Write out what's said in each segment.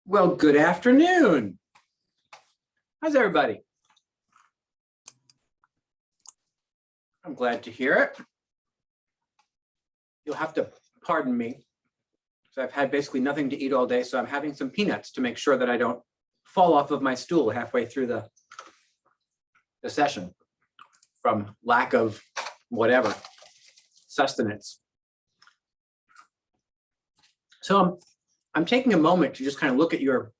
Well, good afternoon. How's everybody? I'm glad to hear it. You'll have to pardon me, because I've had basically nothing to eat all day, so I'm having some peanuts to make sure that I don't fall off of my stool halfway through the session from lack of whatever, sustenance. So I'm taking a moment to just kind of look at your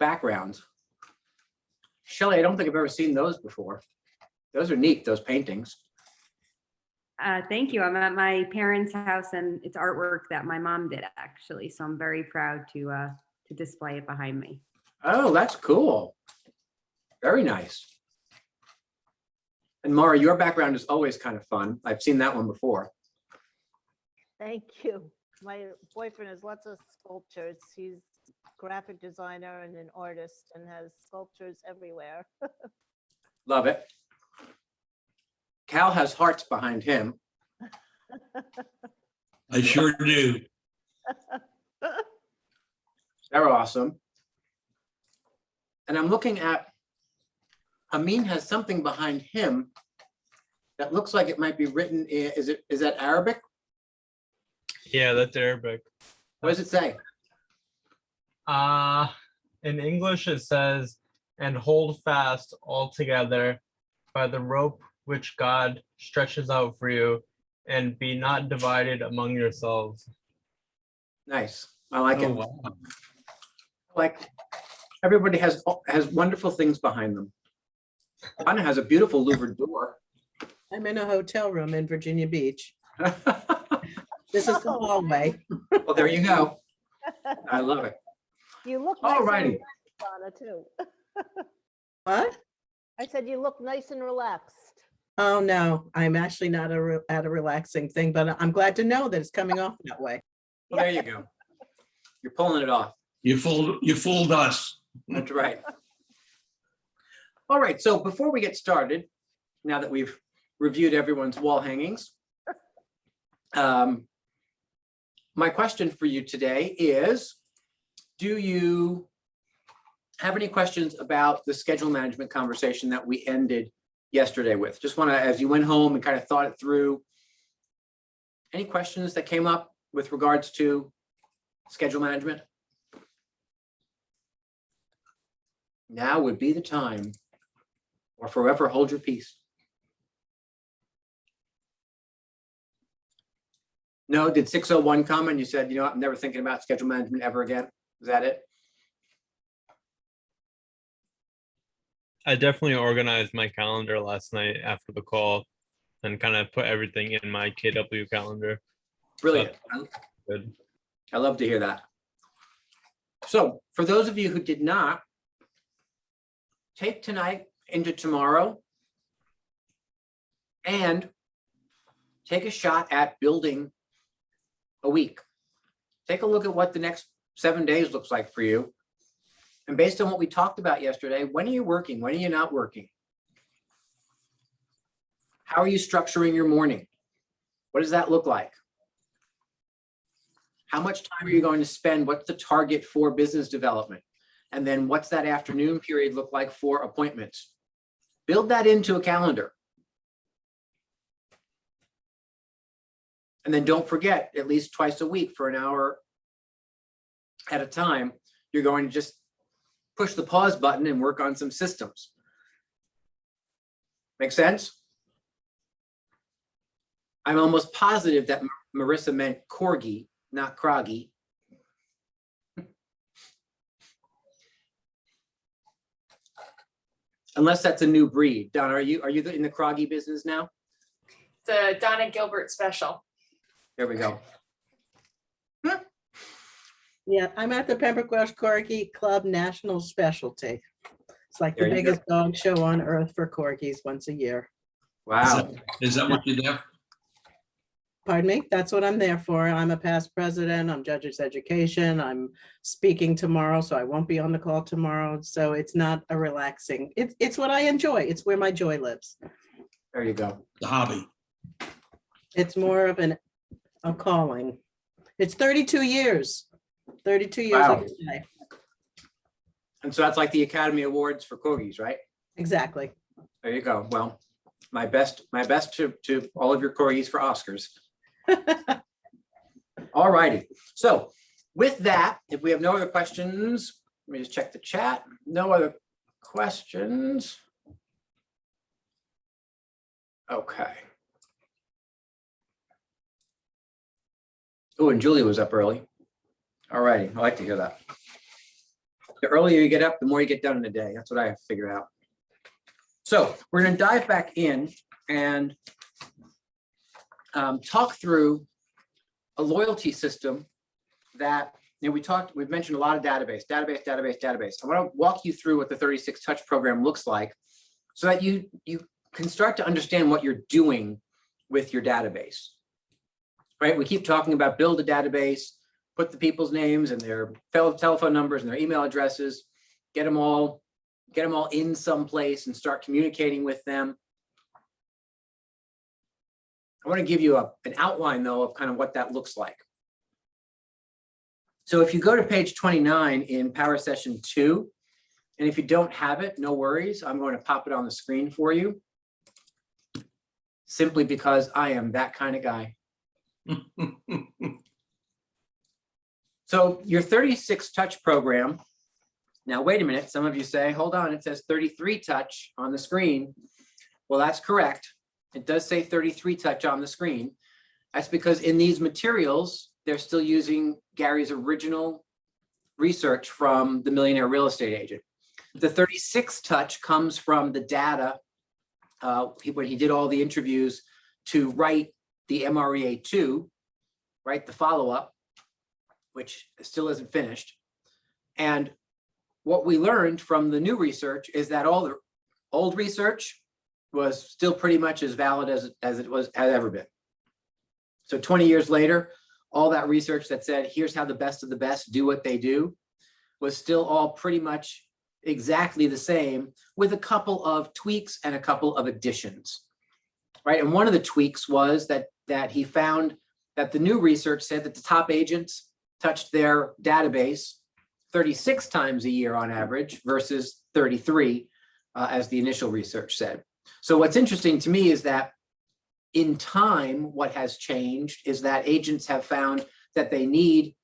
backgrounds. Shelley, I don't think I've ever seen those before. Those are neat, those paintings. Thank you. I'm at my parents' house and it's artwork that my mom did actually. So I'm very proud to display it behind me. Oh, that's cool. Very nice. And Mara, your background is always kind of fun. I've seen that one before. Thank you. My boyfriend has lots of sculptures. He's a graphic designer and an artist and has sculptures everywhere. Love it. Cal has hearts behind him. I sure do. They're awesome. And I'm looking at, Amin has something behind him that looks like it might be written in, is that Arabic? Yeah, that's Arabic. What does it say? In English it says, "And hold fast all together by the rope which God stretches out for you, and be not divided among yourselves." Nice. I like Oh, it. wow. Like everybody has wonderful things behind them. Anna has a beautiful louvered door. I'm in a hotel room in Virginia Beach. This is the Oh. hallway. Well, there you go. I love it. You look All nice and righty. relaxed, Donna, too. What? I said you look nice and relaxed. Oh, no, I'm actually not at a relaxing thing, but I'm glad to know that it's coming off that way. Well, there you go. You're pulling it off. You fooled us. That's right. All right, so before we get started, now that we've reviewed everyone's wall hangings, my question for you today is, do you have any questions about the schedule management conversation that we ended yesterday with? Just want to, as you went home and kind of thought it through, any questions that came up with regards to schedule management? Now would be the time, or forever hold your peace. No, did 601 come and you said, you know, I'm never thinking about schedule management ever again? Is that it? I definitely organized my calendar last night after the call and kind of put everything in my KW calendar. Brilliant. Good. I love to hear that. So for those of you who did not, take tonight into tomorrow and take a shot at building a week. Take a look at what the next 7 days looks like for you. And based on what we talked about yesterday, when are you working? When are you not working? How are you structuring your morning? What does that look like? How much time are you going to spend? What's the target for business development? And then what's that afternoon period look like for appointments? Build that into a calendar. And then don't forget, at least twice a week for an hour at a time, you're going to just push the pause button and work on some systems. Make sense? I'm almost positive that Marissa meant corgi, not croggy. Unless that's a new breed. Donna, are you in the croggy business now? It's a Donna Gilbert special. There we go. Yeah, I'm at the Pembroke Welsh Corgi Club National Specialty. It's like the There you go. biggest dog show on earth for corgis once a year. Wow. Is that what you're there? Pardon me? That's what I'm there for. I'm a past president. I'm judge's education. I'm speaking tomorrow, so I won't be on the call tomorrow. So it's not a relaxing. It's what I enjoy. It's where my joy lives. There you go. The hobby. It's more of a calling. It's 32 years. 32 years Wow. of today. And so that's like the Academy Awards for corgis, right? Exactly. There you go. Well, my best to all of your corgis for Oscars. All righty. So with that, if we have no other questions, let me just check the chat. No other questions. Okay. Oh, and Julia was up early. All righty. I like to hear that. The earlier you get up, the more you get done in a day. That's what I have figured out. So we're going to dive back in and talk through a loyalty system that, you know, we've mentioned a lot of database. I want to walk you through what the 36 Touch program looks like so that you can start to understand what you're doing with your database, right? We keep talking about build a database, put the people's names and their telephone numbers and their email addresses, get them all in some place and start communicating with them. I want to give you an outline though of kind of what that looks like. So if you go to page 29 in Power Session 2, and if you don't have it, no worries, I'm going to pop it on the screen for you. Simply because I am that kind of guy. So your 36 Touch program, now wait a minute, some of you say, hold on, it says 33 Touch on the screen. Well, that's correct. It does say 33 Touch on the screen. That's because in these materials, they're still using Gary's original research from the Millionaire Real Estate Agent. The 36 Touch comes from the data when he did all the interviews to write the MREA2, right, the follow-up, which still isn't finished. And what we learned from the new research is that all the old research was still pretty much as valid as it has ever been. So 20 years later, all that research that said, here's how the best of the best do what they do, was still all pretty much exactly the same, with a couple of tweaks and a couple of additions, right? And one of the tweaks was that he found that the new research said that the top agents touched their database 36 times a year on average versus 33, as the initial research said. So what's interesting to me is that in time, what has changed is that agents have found that they need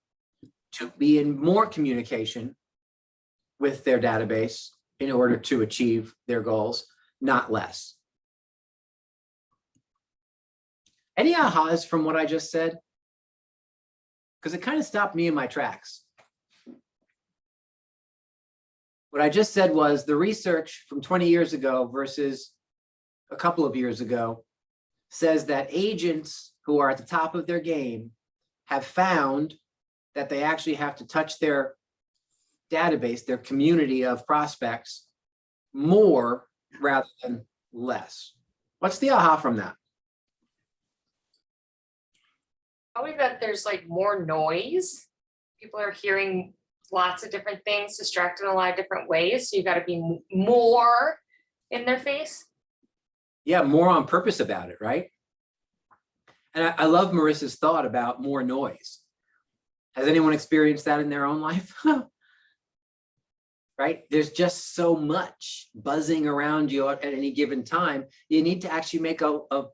to be in more communication with their database in order to achieve their goals, not less. Any ahas from what I just said? Because it kind of stopped me in my tracks. What I just said was the research from 20 years ago versus a couple of years ago says that agents who are at the top of their game have found that they actually have to touch their database, their community of prospects, more rather than less. What's the aha from that? Probably that there's like more noise. People are hearing lots of different things, distracted in a lot of different ways. So you got to be more in their face. Yeah, more on purpose about it, right? And I love Marissa's thought about more noise. Has anyone experienced that in their own life? Right? There's just so much buzzing around you at any given time. You need to actually make a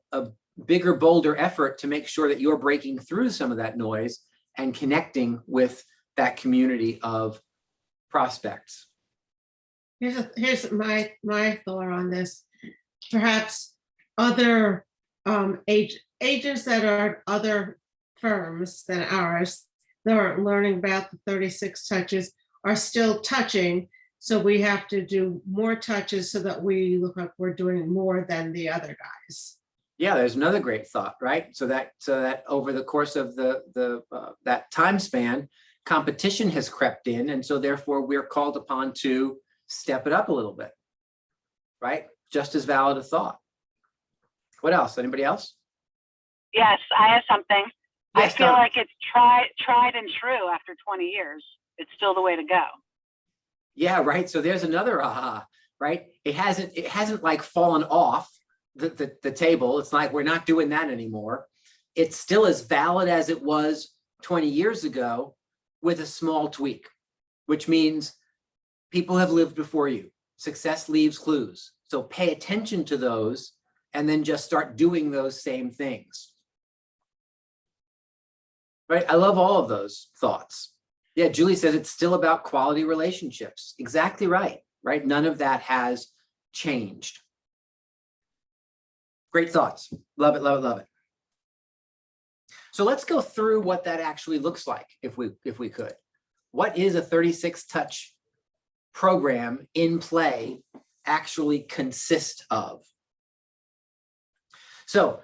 bigger, bolder effort to make sure that you're breaking through some of that noise and connecting with that community of prospects. Here's my thought on this. Perhaps other agents that are at other firms than ours that are learning about the 36 touches are still touching. So we have to do more touches so that we look like we're doing more than the other guys. Yeah, there's another great thought, right? So that over the course of that time span, competition has crept in, and so therefore we're called upon to step it up a little bit, right? Just as valid a thought. What else? Anybody else? Yes, I have something. Yes, I feel Donna. like it's tried and true after 20 years. It's still the way to go. Yeah, right. So there's another aha, right? It hasn't like fallen off the table. It's like we're not doing that anymore. It's still as valid as it was 20 years ago with a small tweak, which means people have lived before you. Success leaves clues. So pay attention to those and then just start doing those same things. Right? I love all of those thoughts. Yeah, Julie says it's still about quality relationships. Exactly right, right? None of that has changed. Great thoughts. Love it, love it, love it. So let's go through what that actually looks like if we could. What is a 36 touch program in play actually consist of? So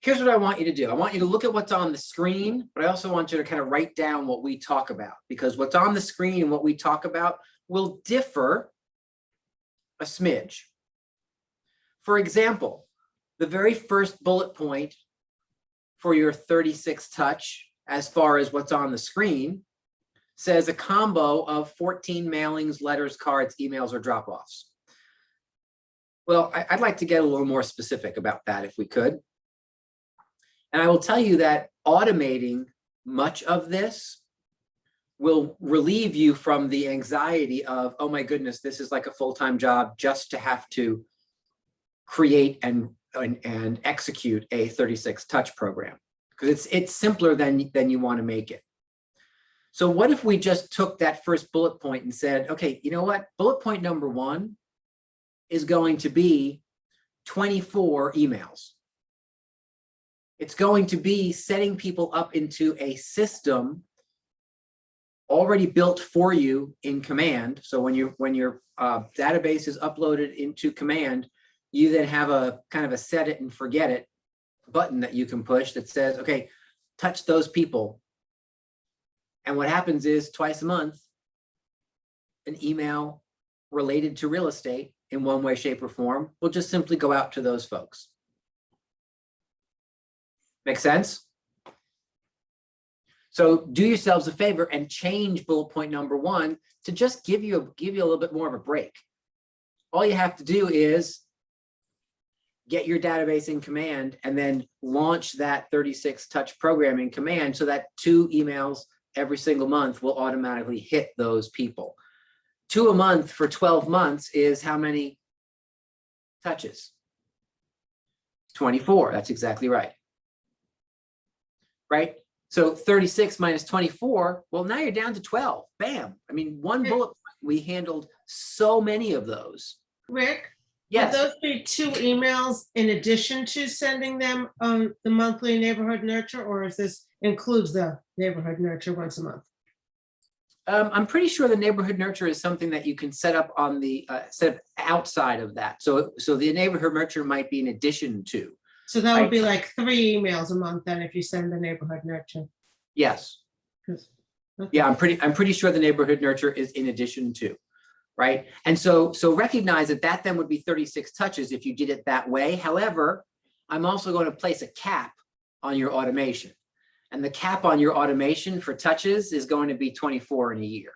here's what I want you to do. I want you to look at what's on the screen, but I also want you to kind of write down what we talk about, because what's on the screen and what we talk about will differ a smidge. For example, the very first bullet point for your 36 touch, as far as what's on the screen, says a combo of 14 mailings, letters, cards, emails, or drop-offs. Well, I'd like to get a little more specific about that if we could. And I will tell you that automating much of this will relieve you from the anxiety of, oh my goodness, this is like a full-time job just to have to create and execute a 36 touch program, because it's simpler than you want to make it. So what if we just took that first bullet point and said, okay, you know what? Bullet point number 1 is going to be 24 emails. It's going to be setting people up into a system already built for you in Command. So when your database is uploaded into Command, you then have a kind of a set it and forget it button that you can push that says, okay, touch those people. And what happens is twice a month, an email related to real estate in one way, shape, or form will just simply go out to those folks. Make sense? So do yourselves a favor and change bullet point number 1 to just give you a little bit more of a break. All you have to do is get your database in Command and then launch that 36 touch program in Command, so that 2 emails every single month will automatically hit those people. 2 a month for 12 months is how many touches? 24. That's exactly right. Right? So 36 minus 24, well, now you're down to 12. Bam. I mean, one bullet point, we handled so many of those. Rick? Yes. Would those be 2 emails in addition to sending them the monthly neighborhood nurture, or is this includes the neighborhood nurture once a month? I'm pretty sure the neighborhood nurture is something that you can set up on the set up outside of that. So the neighborhood nurture might be in addition to. So that would be like 3 emails a month then if you send the neighborhood nurture. Yes. Okay. Yeah, I'm pretty sure the neighborhood nurture is in addition to, right? And so recognize that then would be 36 touches if you did it that way. However, I'm also going to place a cap on your automation. And the cap on your automation for touches is going to be 24 in a year.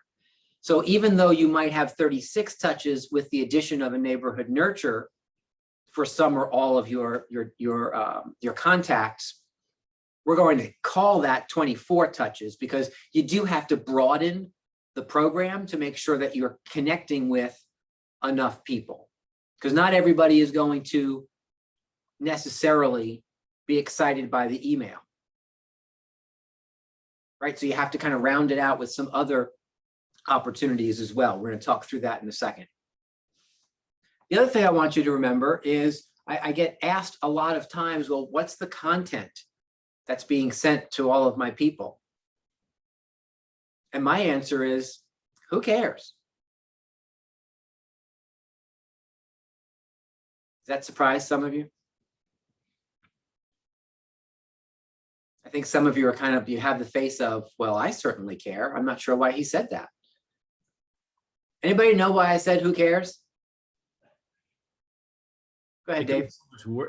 So even though you might have 36 touches with the addition of a neighborhood nurture for some or all of your contacts, we're going to call that 24 touches, because you do have to broaden the program to make sure that you're connecting with enough people, because not everybody is going to necessarily be excited by the email. Right? So you have to kind of round it out with some other opportunities as well. We're going to talk through that in a second. The other thing I want you to remember is I get asked a lot of times, well, what's the content that's being sent to all of my people? And my answer is, who cares? Does that surprise some of you? I think some of you are you have the face of, well, I certainly care. I'm not sure why he said that. Anybody know why I said who cares? Go ahead, Dave.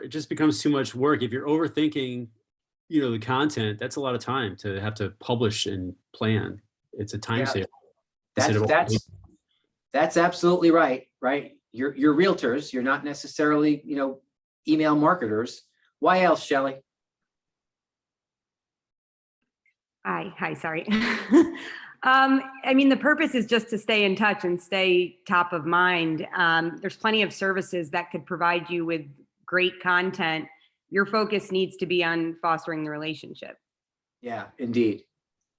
It just becomes too much work. If you're overthinking, the content, that's a lot of time to have to publish and plan. It's a time saver. That's absolutely right, right? You're realtors. You're not necessarily, email marketers. Why else, Shelley? Hi, sorry. I mean, the purpose is just to stay in touch and stay top of mind. There's plenty of services that could provide you with great content. Your focus needs to be on fostering the relationship Yeah, indeed.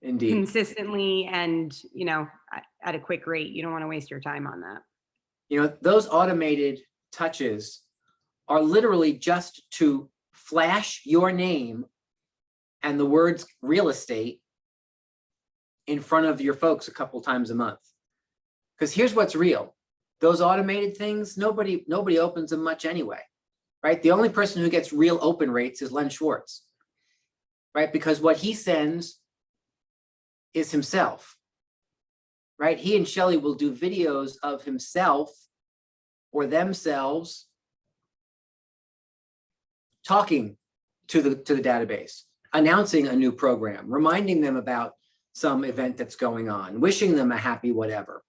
Indeed. consistently and, at a quick rate. You don't want to waste your time on that. Those automated touches are literally just to flash your name and the words real estate in front of your folks a couple times a month. Because here's what's real. Those automated things, nobody opens them much anyway, right? The only person who gets real open rates is Len Schwartz, right? Because what he sends is himself, right? He and Shelly will do videos of himself or themselves talking to the database, announcing a new program, reminding them about some event that's going on, wishing them a happy whatever,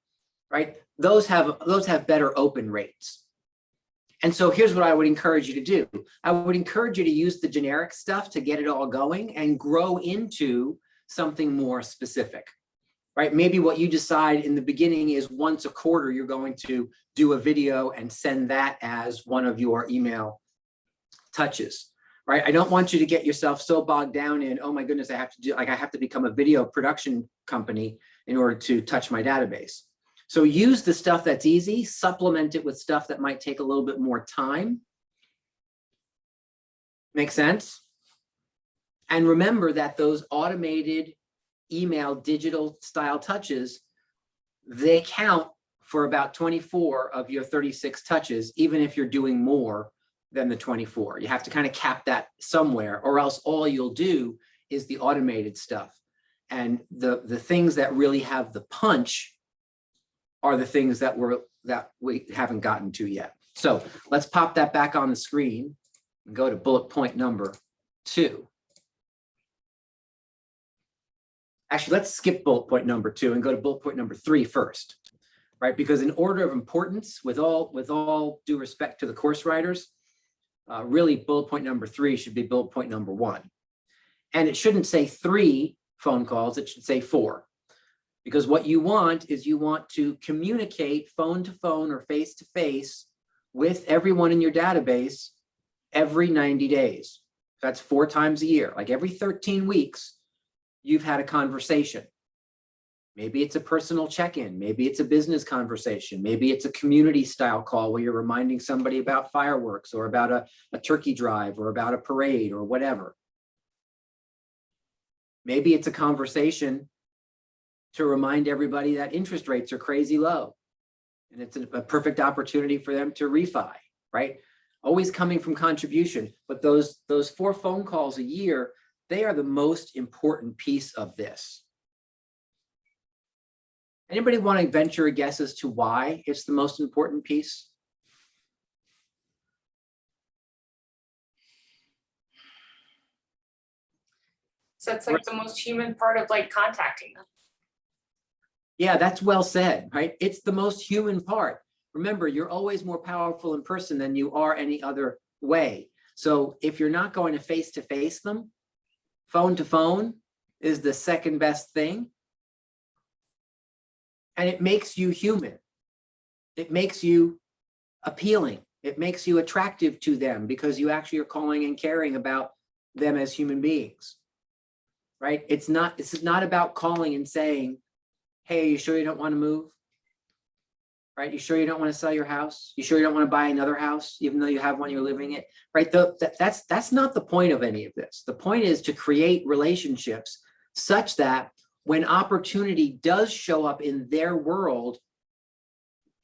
right? Those have better open rates. And so here's what I would encourage you to do. I would encourage you to use the generic stuff to get it all going and grow into something more specific, right? Maybe what you decide in the beginning is once a quarter, you're going to do a video and send that as one of your email touches, right? I don't want you to get yourself so bogged down in, oh my goodness, I have to become a video production company in order to touch my database. So use the stuff that's easy, supplement it with stuff that might take a little bit more time. Make sense? And remember that those automated email digital style touches, they count for about 24 of your 36 touches, even if you're doing more than the 24. You have to kind of cap that somewhere, or else all you'll do is the automated stuff. And the things that really have the punch are the things that we haven't gotten to yet. So let's pop that back on the screen and go to bullet point number 2. Actually, let's skip bullet point number 2 and go to bullet point number 3 first, right? Because in order of importance, with all due respect to the course writers, really bullet point number 3 should be bullet point number 1. And it shouldn't say 3 phone calls, it should say 4. Because what you want is you want to communicate phone to phone or face to face with everyone in your database every 90 days. That's 4 times a year. Like every 13 weeks, you've had a conversation. Maybe it's a personal check-in. Maybe it's a business conversation. Maybe it's a community style call where you're reminding somebody about fireworks or about a turkey drive or about a parade or whatever. Maybe it's a conversation to remind everybody that interest rates are crazy low. And it's a perfect opportunity for them to refi, right? Always coming from contribution. But those 4 phone calls a year, they are the most important piece of this. Anybody want to venture a guess as to why it's the most important piece? So it's like the most human part of like contacting them. Yeah, that's well said, right? It's the most human part. Remember, you're always more powerful in person than you are any other way. So if you're not going to face them, phone to phone is the second best thing. And it makes you human. It makes you appealing. It makes you attractive to them because you actually are calling and caring about them as human beings, right? This is not about calling and saying, hey, are you sure you don't want to move? Right? You sure you don't want to sell your house? You sure you don't want to buy another house, even though you have one you're living in? Right? That's not the point of any of this. The point is to create relationships such that when opportunity does show up in their world,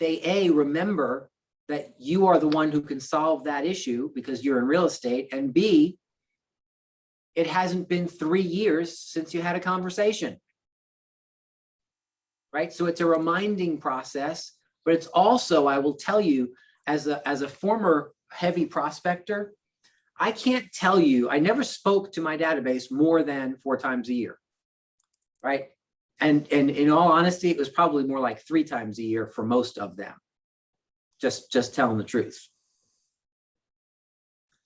they remember that you are the one who can solve that issue because you're in real estate, and B, it hasn't been 3 years since you had a conversation. Right? So it's a reminding process, but it's also, I will tell you, as a former heavy prospector, I can't tell you, I never spoke to my database more than 4 times a year. Right? And in all honesty, it was probably more like 3 times a year for most of them. Just telling the truth.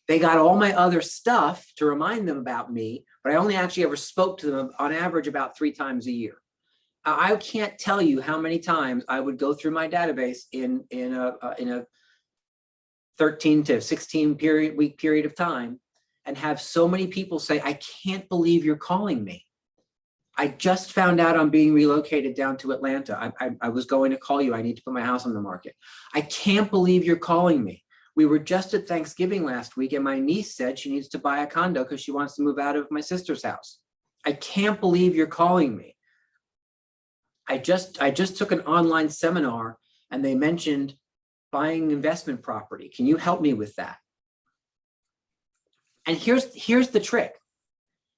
They got all my other stuff to remind them about me, but I only actually ever spoke to them on average about 3 times a year. I can't tell you how many times I would go through my database in a 13 to 16 week period of time and have so many people say, I can't believe you're calling me. I just found out I'm being relocated down to Atlanta. I was going to call you. I need to put my house on the market. I can't believe you're calling me. We were just at Thanksgiving last week and my niece said she needs to buy a condo because she wants to move out of my sister's house. I can't believe you're calling me. I just took an online seminar and they mentioned buying investment property. Can you help me with that? And here's the trick.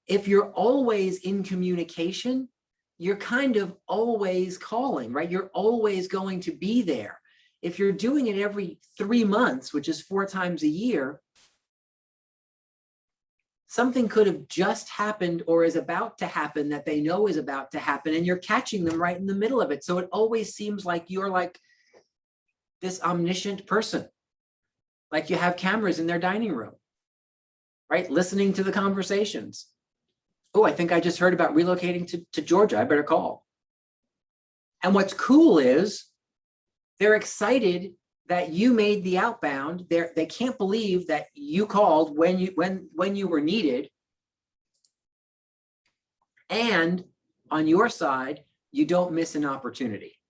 If you're always in communication, you're kind of always calling, right? You're always going to be there. If you're doing it every 3 months, which is 4 times a year, something could have just happened or is about to happen that they know is about to happen, and you're catching them right in the middle of it. So it always seems like you're like this omniscient person, like you have cameras in their dining room, right? Listening to the conversations. Oh, I think I just heard about relocating to Georgia. I better call. And what's cool is they're excited that you made the outbound. They can't believe that you called when you were needed. And on your side, you don't miss an opportunity.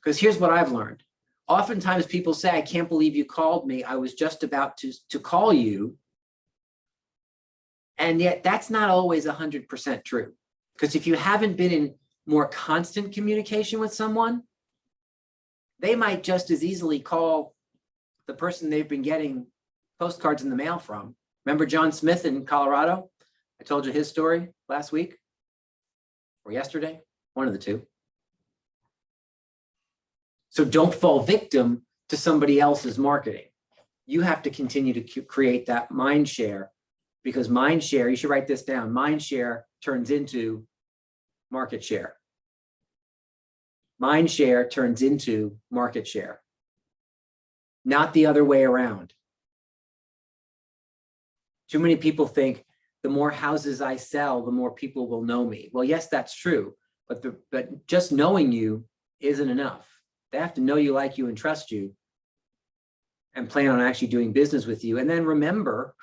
Because here's what I've learned. Oftentimes people say, I can't believe you called me. I was just about to call you. And yet that's not always 100% true. Because if you haven't been in more constant communication with someone, they might just as easily call the person they've been getting postcards in the mail from. Remember John Smith in Colorado? I told you his story last week or yesterday, one of the two. So don't fall victim to somebody else's marketing. You have to continue to create that mind share, because mind share, you should write this down, mind share turns into market share. Mind share turns into market share, not the other way around. Too many people think the more houses I sell, the more people will know me. Well, yes, that's true, but just knowing you isn't enough. They have to know you, like you, and trust you, and plan on actually doing business with you. And then remember,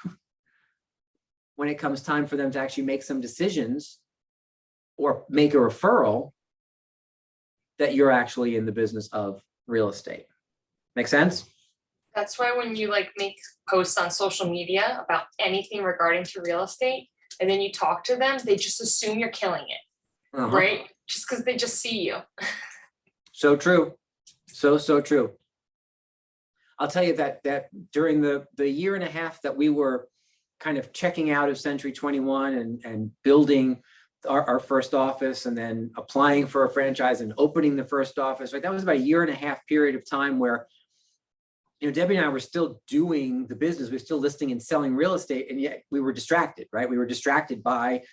when it comes time for them to actually make some decisions or make a referral, that you're actually in the business of real estate. Make sense? That's why when you like make posts on social media about anything regarding to real estate, and then you talk to them, they just assume you're killing it, right? Just because they just see you. So true. So true. I'll tell you that during the year and a half that we were kind of checking out of Century 21 and building our first office and then applying for a franchise and opening the first office, right? That was about a year and a half period of time where, you know, Debbie and I were still doing the business. We were still listing and selling real estate, and yet we were distracted, right? We were distracted by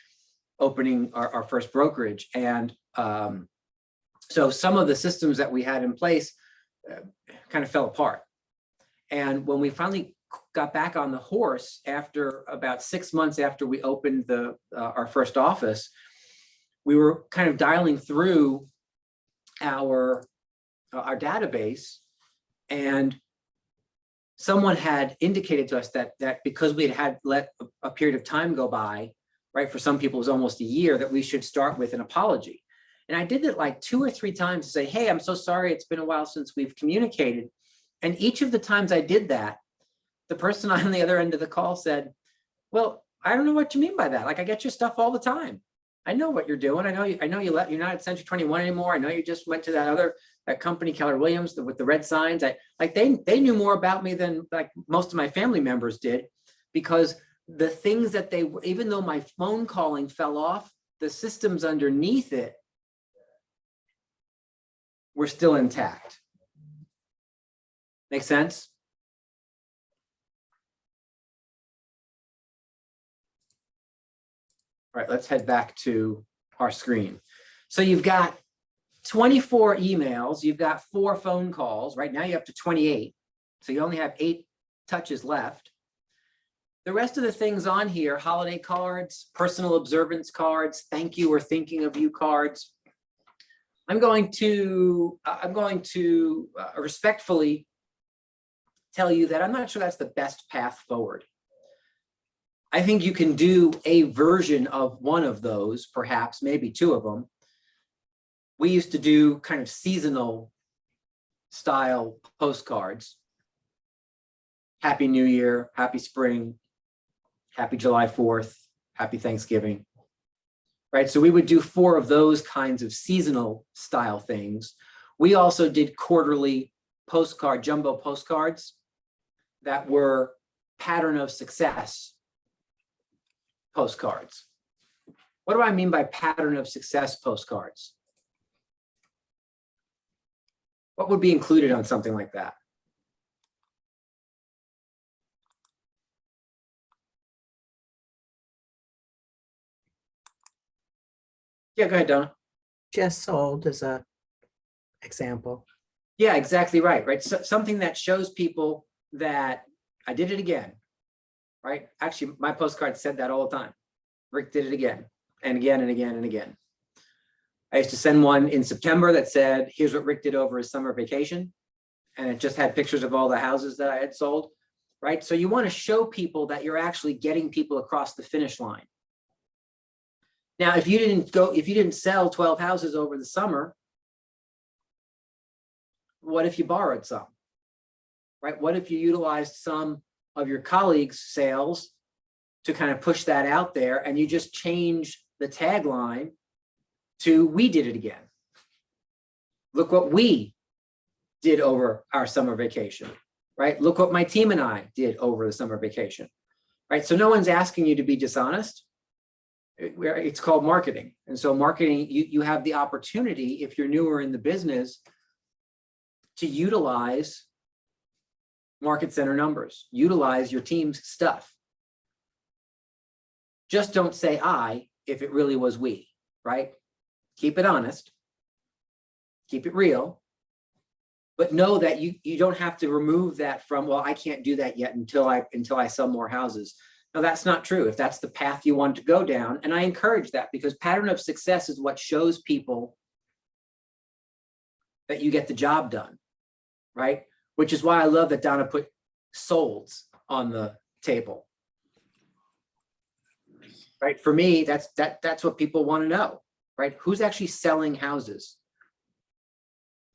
opening our first brokerage. And so some of the systems that we had in place kind of fell apart. And when we finally got back on the horse after about 6 months after we opened our first office, we were kind of dialing through our database, and someone had indicated to us that because we had let a period of time go by, right? For some people, it was almost a year, that we should start with an apology. And I did it like 2 or 3 times to say, hey, I'm so sorry. It's been a while since we've communicated. And each of the times I did that, the person on the other end of the call said, well, I don't know what you mean by that. Like, I get your stuff all the time. I know what you're doing. I know you're not at Century 21 anymore. I know you just went to that company, Keller Williams, with the red signs. They knew more about me than like most of my family members did, because the things that even though my phone calling fell off, the systems underneath it were still intact. Make sense? All right, let's head back to our screen. So you've got 24 emails, you've got 4 phone calls. Right now you're up to 28. So you only have 8 touches left. The rest of the things on here, holiday cards, personal observance cards, thank you or thinking of you cards, I'm going to respectfully tell you that I'm not sure that's the best path forward. I think you can do a version of one of those, perhaps, maybe two of them. We used to do kind of seasonal style postcards. Happy New Year, Happy Spring, Happy July 4th, Happy Thanksgiving. Right, so we would do 4 of those kinds of seasonal style things. We also did quarterly jumbo postcards that were pattern of success postcards. What do I mean by pattern of success postcards? What would be included on something like that? Yeah, go ahead, Donna. Just sold as a example. Yeah, exactly right, right? So, something that shows people that I did it again, right? Actually, my postcard said that all the time. Rick did it again and again and again and again. I used to send one in September that said, here's what Rick did over his summer vacation. And it just had pictures of all the houses that I had sold, right? So you want to show people that you're actually getting people across the finish line. Now, if you didn't sell 12 houses over the summer, what if you borrowed some, right? What if you utilized some of your colleagues' sales to kind of push that out there, and you just change the tagline to "We did it again. Look what we did over our summer vacation," right? Look what my team and I did over the summer vacation, right? So no one's asking you to be dishonest. It's called marketing. And so marketing, you have the opportunity, if you're newer in the business, to utilize market center numbers, utilize your team's stuff. Just don't say I if it really was we, right? Keep it honest, keep it real, but know that you don't have to remove that from, well, I can't do that yet until I sell more houses. No, that's not true. If that's the path you want to go down, and I encourage that, because pattern of success is what shows people that you get the job done, right? Which is why I love that Donna put solds on the table. Right? For me, that's what people want to know, right? Who's actually selling houses?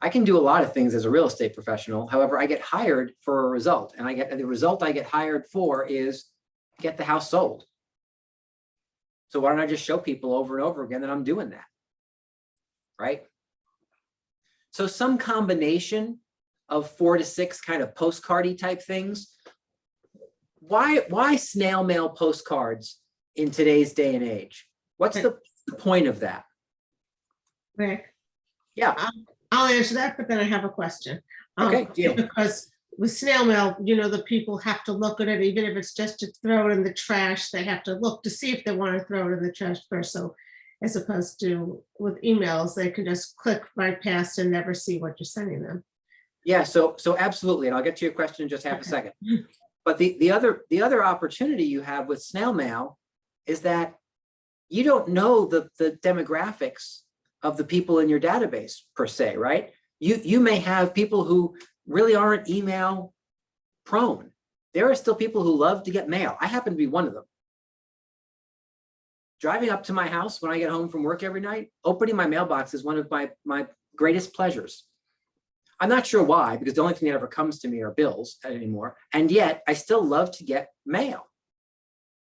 I can do a lot of things as a real estate professional. However, I get hired for a result, and the result I get hired for is get the house sold. So why don't I just show people over and over again that I'm doing that, right? So some combination of 4 to 6 kind of postcardy type things. Why snail mail postcards in today's day and age? What's the point of that? Rick, Yeah. I'll answer that, but then I have a question. Okay, deal. Because with snail mail, the people have to look at it, even if it's just to throw it in the trash, they have to look to see if they want to throw it in the trash first. So as opposed to with emails, they can just click right past and never see what you're sending them. Yeah, so absolutely, and I'll get to your question in just half a second. But the other opportunity you have with snail mail is that you don't know the demographics of the people in your database per se, right? You may have people who really aren't email prone. There are still people who love to get mail. I happen to be one of them. Driving up to my house when I get home from work every night, opening my mailbox is one of my greatest pleasures. I'm not sure why, because the only thing that ever comes to me are bills anymore. And yet I still love to get mail,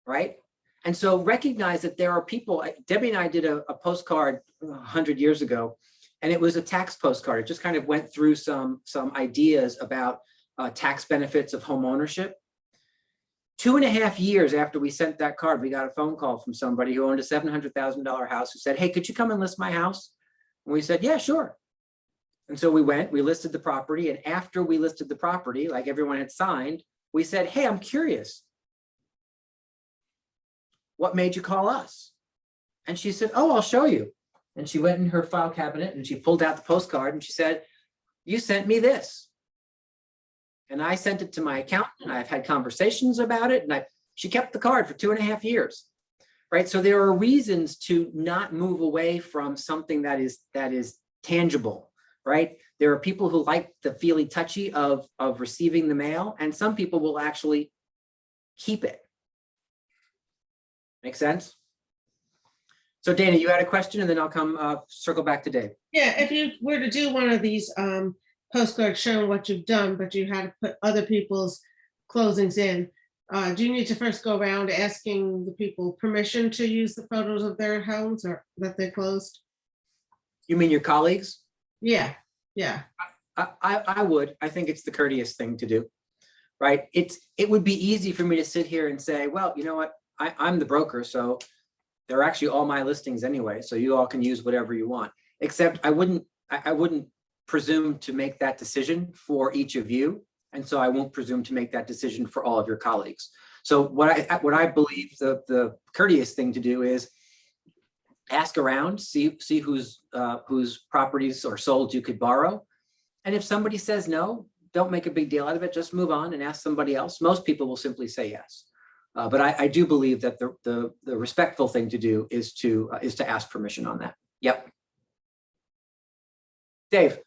right? And so recognize that there are people. Debbie and I did a postcard 100 years ago, and it was a tax postcard. It just kind of went through some ideas about tax benefits of home ownership. 2.5 years after we sent that card, we got a phone call from somebody who owned a $700,000 house who said, "Hey, could you come and list my house?" And we said, "Yeah, sure." And so we listed the property. And after we listed the property, like everyone had signed, we said, "Hey, I'm curious. What made you call us?" And she said, "Oh, I'll show you." And she went in her file cabinet and she pulled out the postcard and she said, "You sent me this." And I sent it to my accountant, and I've had conversations about it. And she kept the card for 2.5 years, right? So there are reasons to not move away from something that is tangible, right? There are people who like the feely touchy of receiving the mail, and some people will actually keep it. Make sense? So Dana, you had a question, and then I'll come circle back to Dave. Yeah, if you were to do one of these postcards showing what you've done, but you had to put other people's closings in, do you need to first go around asking the people permission to use the photos of their homes or that they closed? You mean your colleagues? Yeah, yeah. I would. I think it's the courteous thing to do, right? It would be easy for me to sit here and say, well, you know what? I'm the broker, so they're actually all my listings anyway, so you all can use whatever you want. Except I wouldn't presume to make that decision for each of you, and so I won't presume to make that decision for all of your colleagues. So what I believe the courteous thing to do is ask around, see whose properties or sold you could borrow, and if somebody says no, don't make a big deal out of it. Just move on and ask somebody else. Most people will simply say yes. But I do believe that the respectful thing to do is to ask permission on that. Yep. Dave.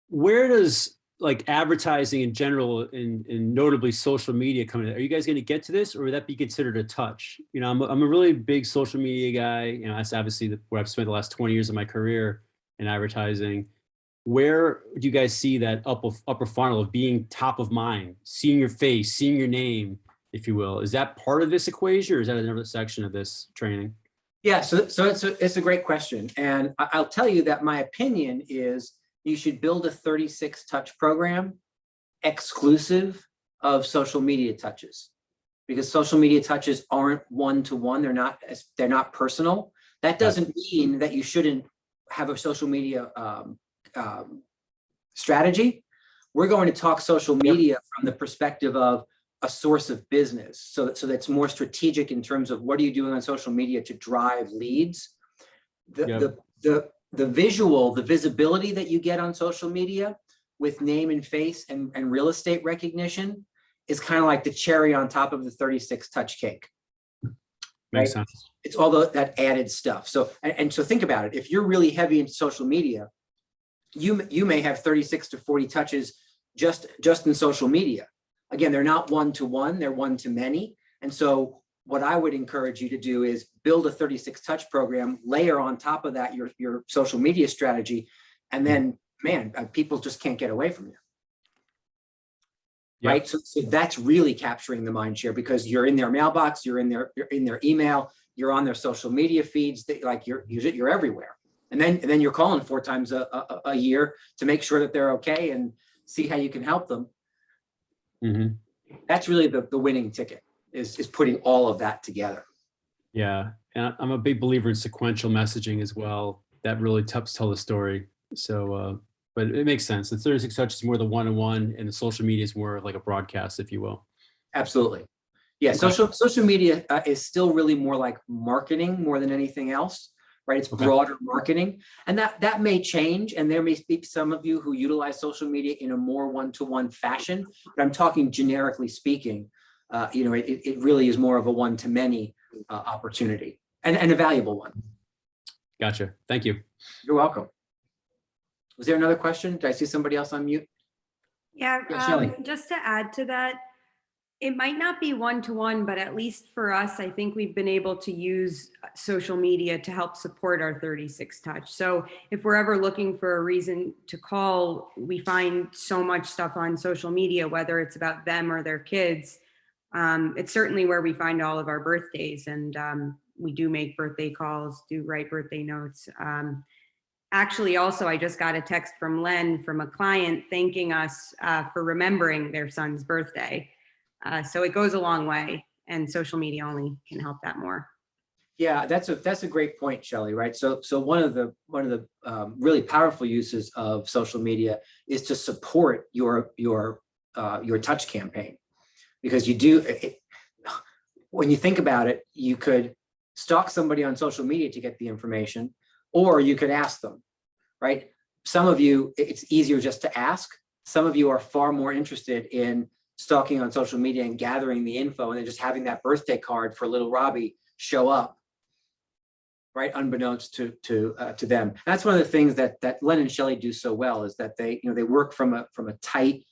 Where does like advertising in general and notably social media come in? Are you guys going to get to this, or would that be considered a touch? You know, I'm a really big social media guy. You know, that's obviously where I've spent the last 20 years of my career in advertising. Where do you guys see that upper funnel of being top of mind, seeing your face, seeing your name, if you will? Is that part of this equation, or is that another section of this training? Yeah, so it's a great question. And I'll tell you that my opinion is you should build a 36 touch program exclusive of social media touches, because social media touches aren't one-to-one. They're not personal. That doesn't mean that you shouldn't have a social media strategy. We're going to talk social media from the perspective of a source of business. So that's more strategic in terms of what are you doing on social media to drive leads. The visual, the visibility that you get on social media with name and face and real estate recognition is kind of like the cherry on top of the 36 touch cake. Makes right? sense. It's all that added stuff. So, and so think about it. If you're really heavy into social media, you may have 36 to 40 touches just in social media. Again, they're not one-to-one, they're one-to-many. And so what I would encourage you to do is build a 36 touch program, layer on top of that your social media strategy, and then, man, people just can't get away from you. Yep. Right? So that's really capturing the mind share, because you're in their mailbox, you're in their email, you're on their social media feeds, like you're everywhere. And then you're calling 4 times a year to make sure that they're okay and see how you can help them. Mm-hmm. That's really the winning ticket, is putting all of that together. Yeah, and I'm a big believer in sequential messaging as well. That really helps tell the story. So, but it makes sense. The 36 touch is more the one-on-one, and the social media is more like a broadcast, if you will. Absolutely. Yeah, Okay. social media is still really more like marketing more than anything else, right? It's Okay. broader marketing, and that may change. And there may be some of you who utilize social media in a more one-to-one fashion, but I'm talking generically speaking. It really is more of a one-to-many opportunity, and a valuable one. Gotcha. Thank you. You're welcome. Was there another question? Did I see somebody else on mute? Yeah, Yeah, Shelley. just to add to that, it might not be one-to-one, but at least for us, I think we've been able to use social media to help support our 36 touch. So if we're ever looking for a reason to call, we find so much stuff on social media, whether it's about them or their kids. It's certainly where we find all of our birthdays, and we do make birthday calls, do write birthday notes. Actually, also, I just got a text from Len from a client thanking us for remembering their son's birthday. So it goes a long way, and social media only can help that more. Yeah, that's a great point, Shelley. Right. So one of the really powerful uses of social media is to support your touch campaign, because you do. When you think about it, you could stalk somebody on social media to get the information, or you could ask them. Right. Some of you, it's easier just to ask. Some of you are far more interested in stalking on social media and gathering the info, and then just having that birthday card for little Robbie show up right? Unbeknownst to them. That's one of the things that Len and Shelley do so well, is that they work from a tight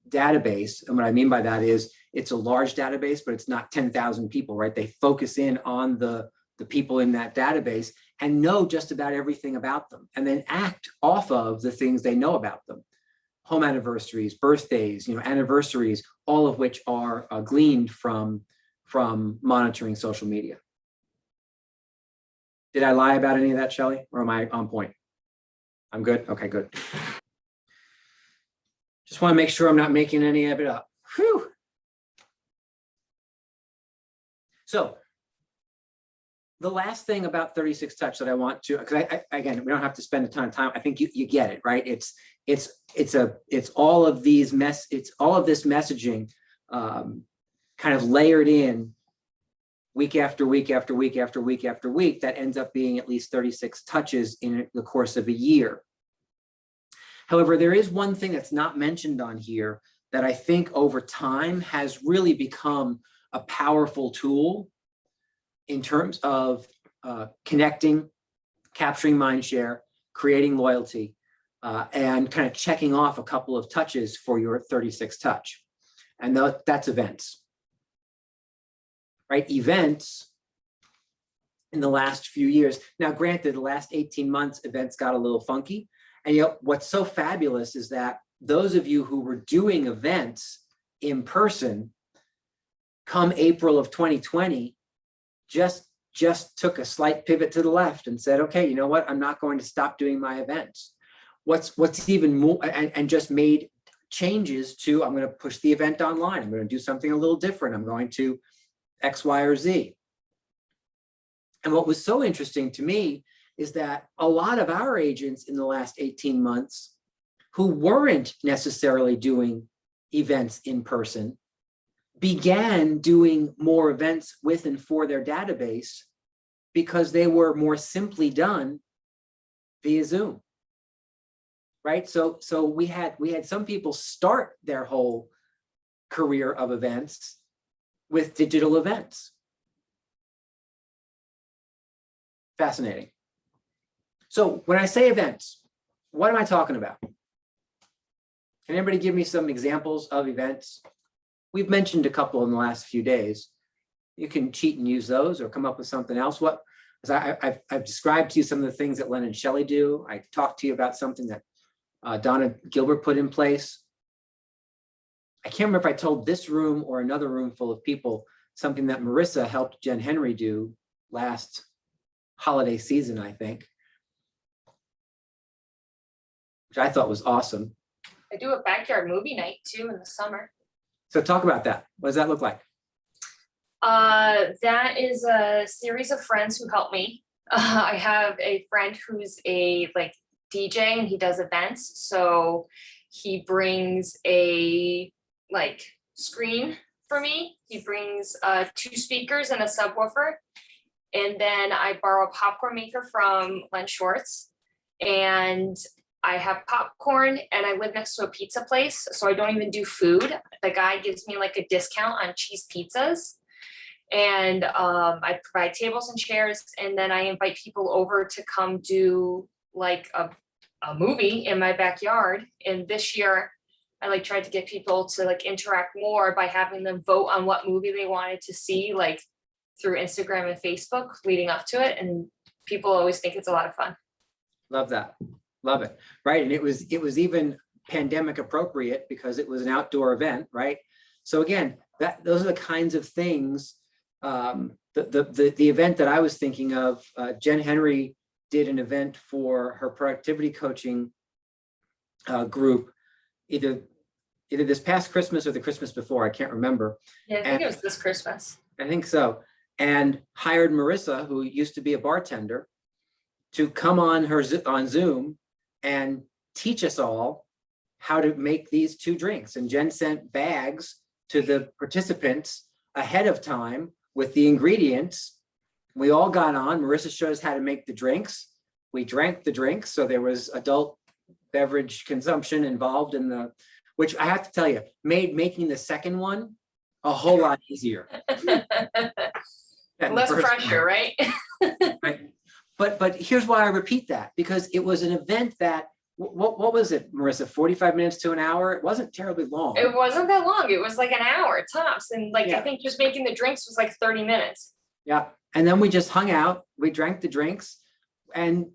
database. And what I mean by that is it's a large database, but it's not 10,000 people, right? They focus in on the people in that database and know just about everything about them, and then act off of the things they know about them. Home anniversaries, birthdays, anniversaries, all of which are gleaned from monitoring social media. Did I lie about any of that, Shelley, or am I on point? I'm good? Okay, good. Just want to make sure I'm not making any of it up. Whew. So the last thing about 36 Touch that I want to, because again, we don't have to spend a ton of time. I think you get it, right? It's all of this messaging kind of layered in week after week after week after week after week that ends up being at least 36 touches in the course of a year. However, there is one thing that's not mentioned on here that I think over time has really become a powerful tool in terms of connecting, capturing mind share, creating loyalty, and kind of checking off a couple of touches for your 36 touch. And that's events, right? Events in the last few years. Now, granted, the last 18 months, events got a little funky. And what's so fabulous is that those of you who were doing events in person come April of 2020, just took a slight pivot to the left and said, okay, you know what? I'm not going to stop doing my events. What's even more, and just made changes to, I'm going to push the event online. I'm going to do something a little different. I'm going to X, Y, or Z. And what was so interesting to me is that a lot of our agents in the last 18 months who weren't necessarily doing events in person began doing more events with and for their database because they were more simply done via Zoom, right? So we had some people start their whole career of events with digital events. Fascinating. So when I say events, what am I talking about? Can anybody give me some examples of events? We've mentioned a couple in the last few days. You can cheat and use those or come up with something else. I've described to you some of the things that Len and Shelley do. I talked to you about something that Donna Gilbert put in place. I can't remember if I told this room or another room full of people something that Marissa helped Jen Henry do last holiday season, I think, which I thought was awesome. I do a backyard movie night too in the summer. So talk about that. What does that look like? That is a series of friends who help me. I have a friend who's a DJ and he does events. So he brings a screen for me. He brings 2 speakers and a subwoofer. And then I borrow a popcorn maker from Len Schwartz. And I have popcorn and I live next to a pizza place. So I don't even do food. The guy gives me a discount on cheese pizzas. And I provide tables and chairs. And then I invite people over to come do a movie in my backyard. And this year I tried to get people to interact more by having them vote on what movie they wanted to see, through Instagram and Facebook leading up to it. And people always think it's a lot of fun. Love that. Love it. Right. And it was even pandemic appropriate because it was an outdoor event. Right. So again, those are the kinds of things. The event that I was thinking of, Jen Henry did an event for her productivity coaching group, either this past Christmas or the Christmas before, I can't remember. Yeah, I think it was this Christmas. I think so. And hired Marissa, who used to be a bartender, to come on Zoom and teach us all how to make these 2 drinks. And Jen sent bags to the participants ahead of time with the ingredients. We all got on. Marissa showed us how to make the drinks. We drank the drinks. So there was adult beverage consumption involved in which I have to tell you, made making the second one a whole lot easier. Yeah, Less first pressure, one. right? Right. But here's why I repeat that, because it was an event that, what was it, Marissa, 45 minutes to an hour? It wasn't terribly long. It wasn't that long. It was like an hour tops. And like, Yeah. I think just making the drinks was like 30 minutes. Yeah, and then we just hung out, we drank the drinks, and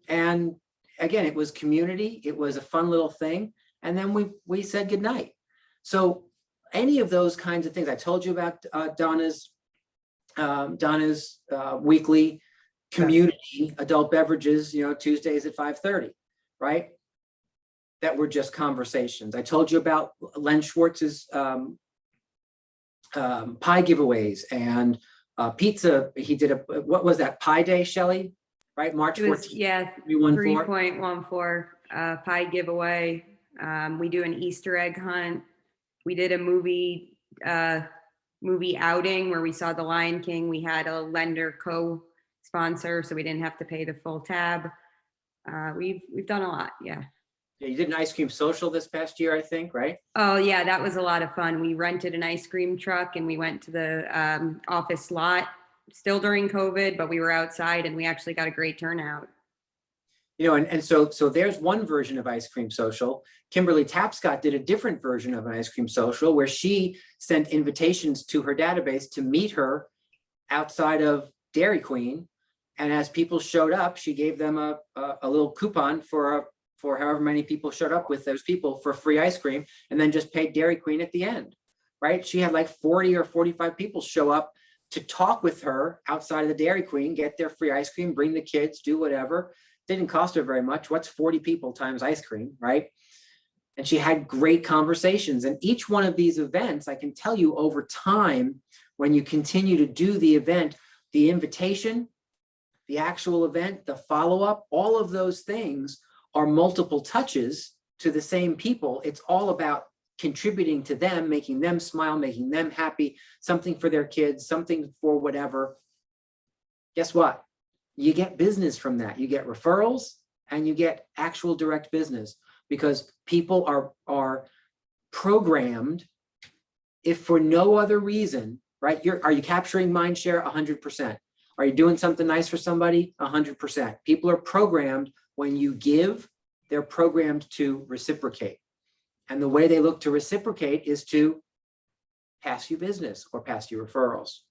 again, it was community, it was a fun little thing, and then we said goodnight. So any of those kinds of things, I told you about Donna's weekly community adult beverages, Tuesdays at 5:30, right? That were just conversations. I told you about Len Schwartz's pie giveaways and pizza. He did what was that, Pie Day, Shelley? Right, March It was, 14th. yeah, 314. 3.14 pie giveaway. We do an Easter egg hunt. We did a movie outing where we saw The Lion King. We had a lender co-sponsor, so we didn't have to pay the full tab. We've done a lot, yeah. Yeah, you did an ice cream social this past year, I think, right? Oh yeah, that was a lot of fun. We rented an ice cream truck and we went to the office lot, still during COVID, but we were outside and we actually got a great turnout. And so there's one version of ice cream social. Kimberly Tapscott did a different version of an ice cream social where she sent invitations to her database to meet her outside of Dairy Queen. And as people showed up, she gave them a little coupon for however many people showed up with those people for free ice cream, and then just paid Dairy Queen at the end, right? She had like 40 or 45 people show up to talk with her outside of the Dairy Queen, get their free ice cream, bring the kids, do whatever. Didn't cost her very much. What's 40 people times ice cream, right? And she had great conversations. And each one of these events, I can tell you over time, when you continue to do the event, the invitation, the actual event, the follow-up, all of those things are multiple touches to the same people. It's all about contributing to them, making them smile, making them happy, something for their kids, something for whatever. Guess what? You get business from that. You get referrals and you get actual direct business, because people are programmed, if for no other reason, right? Are you capturing mind share? 100%. Are you doing something nice for somebody? 100%. People are programmed when you give, they're programmed to reciprocate. And the way they look to reciprocate is to pass you business or pass you referrals.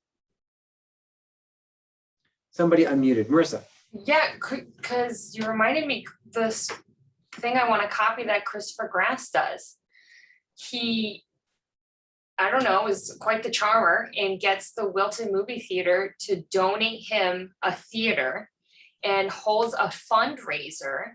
Somebody unmuted. Marissa. Yeah, because you reminded me this thing I want to copy that Christopher Grass does. He, I don't know, is quite the charmer and gets the Wilton Movie Theater to donate him a theater and holds a fundraiser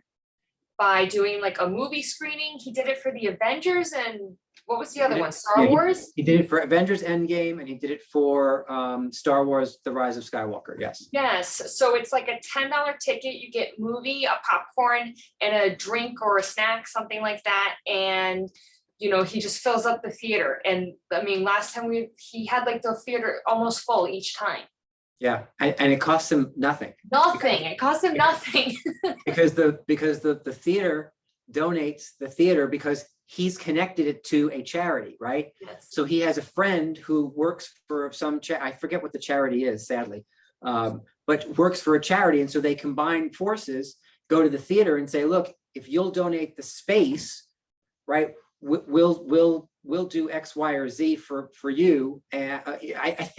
by doing like a movie screening. He did it for the Avengers, and what was the other one? Star Wars? He did it for Avengers Endgame, and he did it for Star Wars, The Rise of Skywalker, yes. Yes, so it's like a $10 ticket. You get movie, a popcorn, and a drink or a snack, something like that. And he just fills up the theater. And I mean, last time he had like the theater almost full each time. Yeah, and it costs him nothing. Nothing. It cost him nothing. because the theater donates the theater because he's connected it to a charity, right? Yes. So he has a friend who works for some I forget what the charity is, sadly, but works for a charity, and so they combine forces, go to the theater, and say, look, if you'll donate the space, right, we'll do X, Y, or Z for you. And I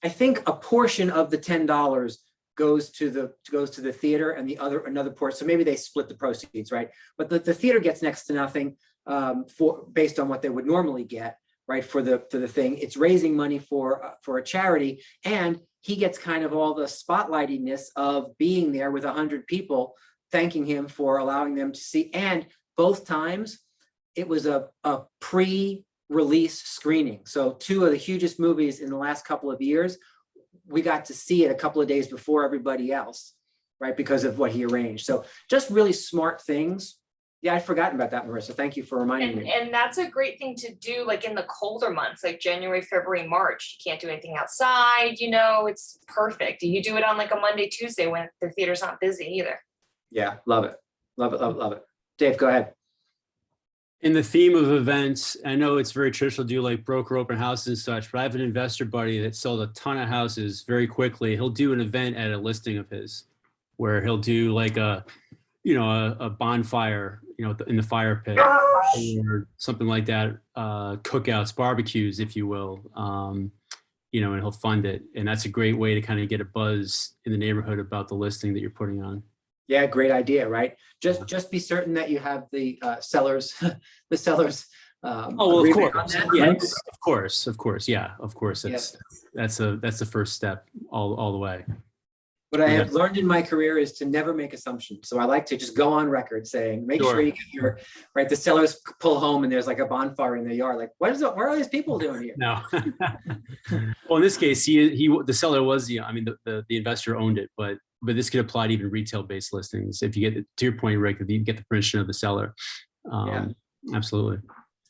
think a portion of the $10 goes to the theater, and another portion. So maybe they split the proceeds, right? But the theater gets next to nothing based on what they would normally get, right? For the thing, it's raising money for a charity, and he gets kind of all the spotlightiness of being there with 100 people thanking him for allowing them to see. And both times, it was a pre-release screening. So two of the hugest movies in the last couple of years, we got to see it a couple of days before everybody else, right? Because of what he arranged. So just really smart things. Yeah, I'd forgotten about that, Marissa. Thank you for reminding me. And that's a great thing to do, like in the colder months, like January, February, March. You can't do anything outside, it's perfect. You do it on like a Monday, Tuesday when the theater's not busy either. Yeah, love it. Love it, love it, love it. Dave, go ahead. In the theme of events, I know it's very traditional to do like broker open houses and such, but I have an investor buddy that sold a ton of houses very quickly. He'll do an event at a listing of his where he'll do like a bonfire, in the fire pit or something like that, cookouts, barbecues, if you will, and he'll fund it. And that's a great way to kind of get a buzz in the neighborhood about the listing that you're putting on. Yeah, great idea, right? Just be certain that you have the sellers, the sellers. Oh, well, of agreement on course. that, Yeah, right? of course. Yeah, of course. That's the first step all the way. What I have learned in my career is to never make assumptions. So I like to just go on record saying, make sure you get your, right, the sellers pull home and there's like a bonfire in their yard. Like, what are these people doing here? No. Well, in this case, the seller was, the investor owned it, but this could apply to even retail-based listings. If you get, to your point, Rick, if you get the permission of the seller. Absolutely.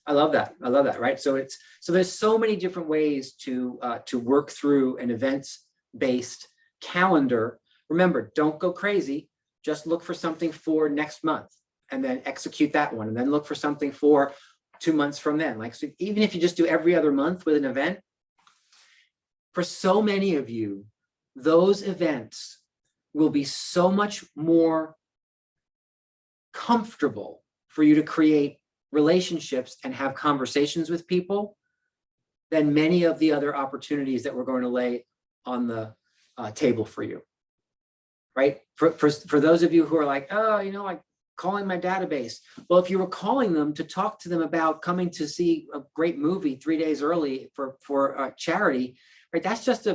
I love that. Right. So there's so many different ways to work through an events-based calendar. Remember, don't go crazy. Just look for something for next month and then execute that one. And then look for something for 2 months from then. Like, so even if you just do every other month with an event, for so many of you, those events will be so much more comfortable for you to create relationships and have conversations with people than many of the other opportunities that we're going to lay on the table for you, right? For those of you who are like, oh, like calling my database. Well, if you were calling them to talk to them about coming to see a great movie 3 days early for charity, right? That's just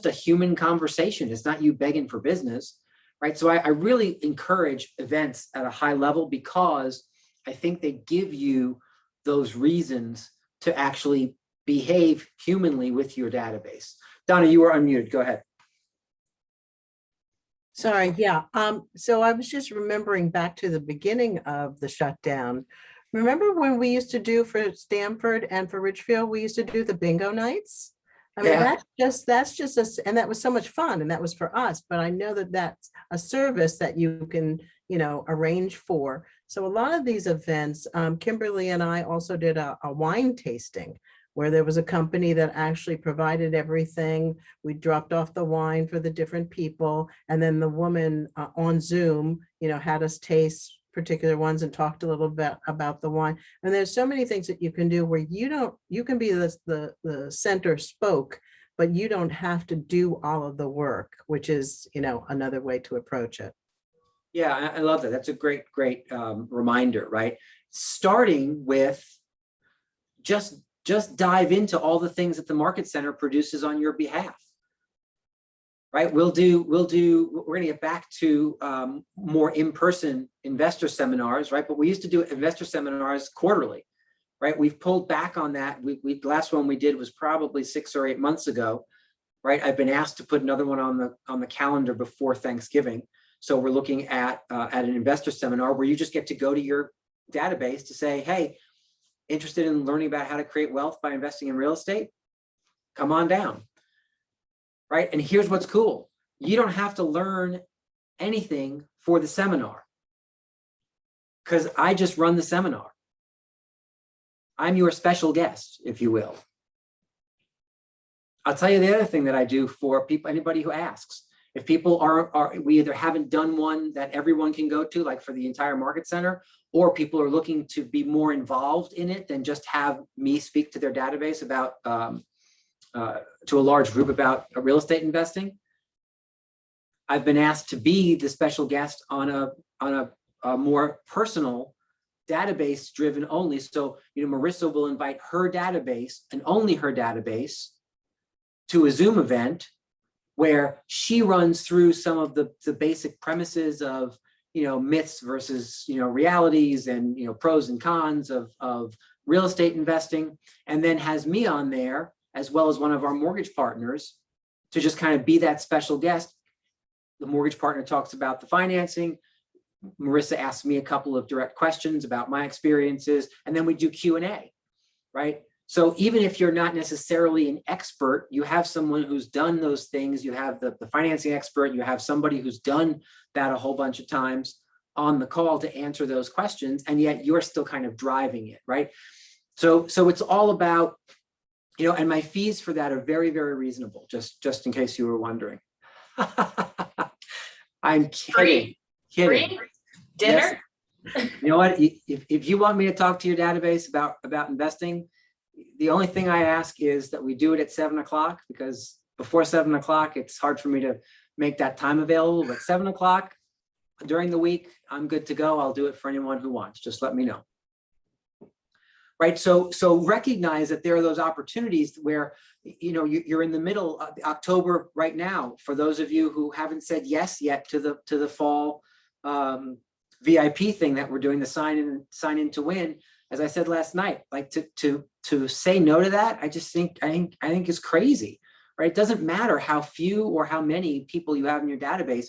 a human conversation. It's not you begging for business, right? So I really encourage events at a high level because I think they give you those reasons to actually behave humanly with your database. Donna, you are unmuted. Go ahead. Sorry, yeah. So I was just remembering back to the beginning of the shutdown. Remember when we used to do for Stamford and for Ridgefield, we used to do the bingo nights? I mean, Yeah. that's just and that was so much fun and that was for us, but I know that that's a service that you can, arrange for. So a lot of these events, Kimberly and I also did a wine tasting where there was a company that actually provided everything. We dropped off the wine for the different people. And then the woman on Zoom, had us taste particular ones and talked a little bit about the wine. And there's so many things that you can do where you can be the center spoke, but you don't have to do all of the work, which is, another way to approach it. Yeah, I love that. That's a great reminder, right? Starting with just dive into all the things that the Market Center produces on your behalf, right? We're going to get back to more in-person investor seminars, right? But we used to do investor seminars quarterly, right? We've pulled back on that. The last one we did was probably 6 or 8 months ago, right? I've been asked to put another one on the calendar before Thanksgiving. So we're looking at an investor seminar where you just get to go to your database to say, hey, interested in learning about how to create wealth by investing in real estate? Come on down, right? And here's what's cool. You don't have to learn anything for the seminar because I just run the seminar. I'm your special guest, if you will. I'll tell you the other thing that I do for people, anybody who asks. If people we either haven't done one that everyone can go to, like for the entire Market Center, or people are looking to be more involved in it than just have me speak to their database about, to a large group about real estate investing. I've been asked to be the special guest on a more personal database driven only. So, Marissa will invite her database and only her database to a Zoom event where she runs through some of the basic premises of, myths versus, realities and, pros and cons of real estate investing, and then has me on there as well as one of our mortgage partners to just kind of be that special guest. The mortgage partner talks about the financing. Marissa asks me a couple of direct questions about my experiences, and then we do Q&A, right? So even if you're not necessarily an expert, you have someone who's done those things. You have the financing expert, you have somebody who's done that a whole bunch of times. on the call to answer those questions, and yet you're still kind of driving it, right? So it's all about, and my fees for that are very, very reasonable, just in case you were wondering. I'm kidding. Free dinner? Yes. You know what? If you want me to talk to your database about investing, the only thing I ask is that we do it at 7 o'clock, because before 7 o'clock, it's hard for me to make that time available. But 7 o'clock during the week, I'm good to go. I'll do it for anyone who wants. Just let me know. Right. So recognize that there are those opportunities where, you're in the middle of October right now. For those of you who haven't said yes yet to the fall VIP thing that we're doing, the sign in to win. As I said last night, like to say no to that, I think is crazy, right? It doesn't matter how few or how many people you have in your database.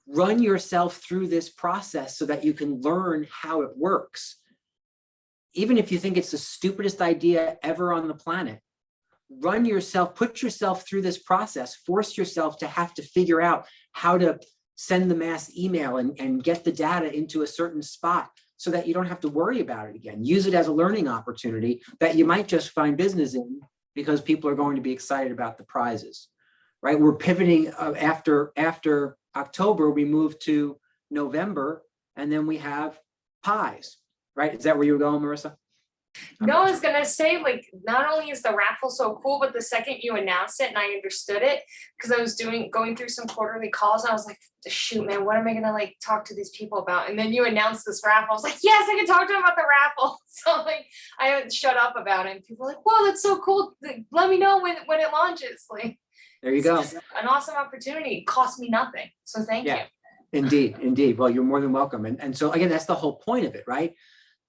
Run yourself through this process so that you can learn how it works. Even if you think it's the stupidest idea ever on the planet, put yourself through this process, force yourself to have to figure out how to send the mass email and get the data into a certain spot so that you don't have to worry about it again. Use it as a learning opportunity that you might just find business in, because people are going to be excited about the prizes, right? We're pivoting after October, we move to November, and then we have pies, right? Is that where you were going, Marissa? No, I was gonna say, like, not only is the raffle so cool, but the second you announced it and I understood it, because I was going through some quarterly calls and I was like, shoot, man, what am I gonna like talk to these people about? And then you announced this raffle. I was like, yes, I can talk to them about the raffle. So like, I haven't shut up about it. And people are like, whoa, that's so cool. Like, let me know when it launches. Like, There you go. it's an awesome opportunity. It cost me nothing. So thank you. Indeed. Well, you're more than welcome. And so again, that's the whole point of it, right?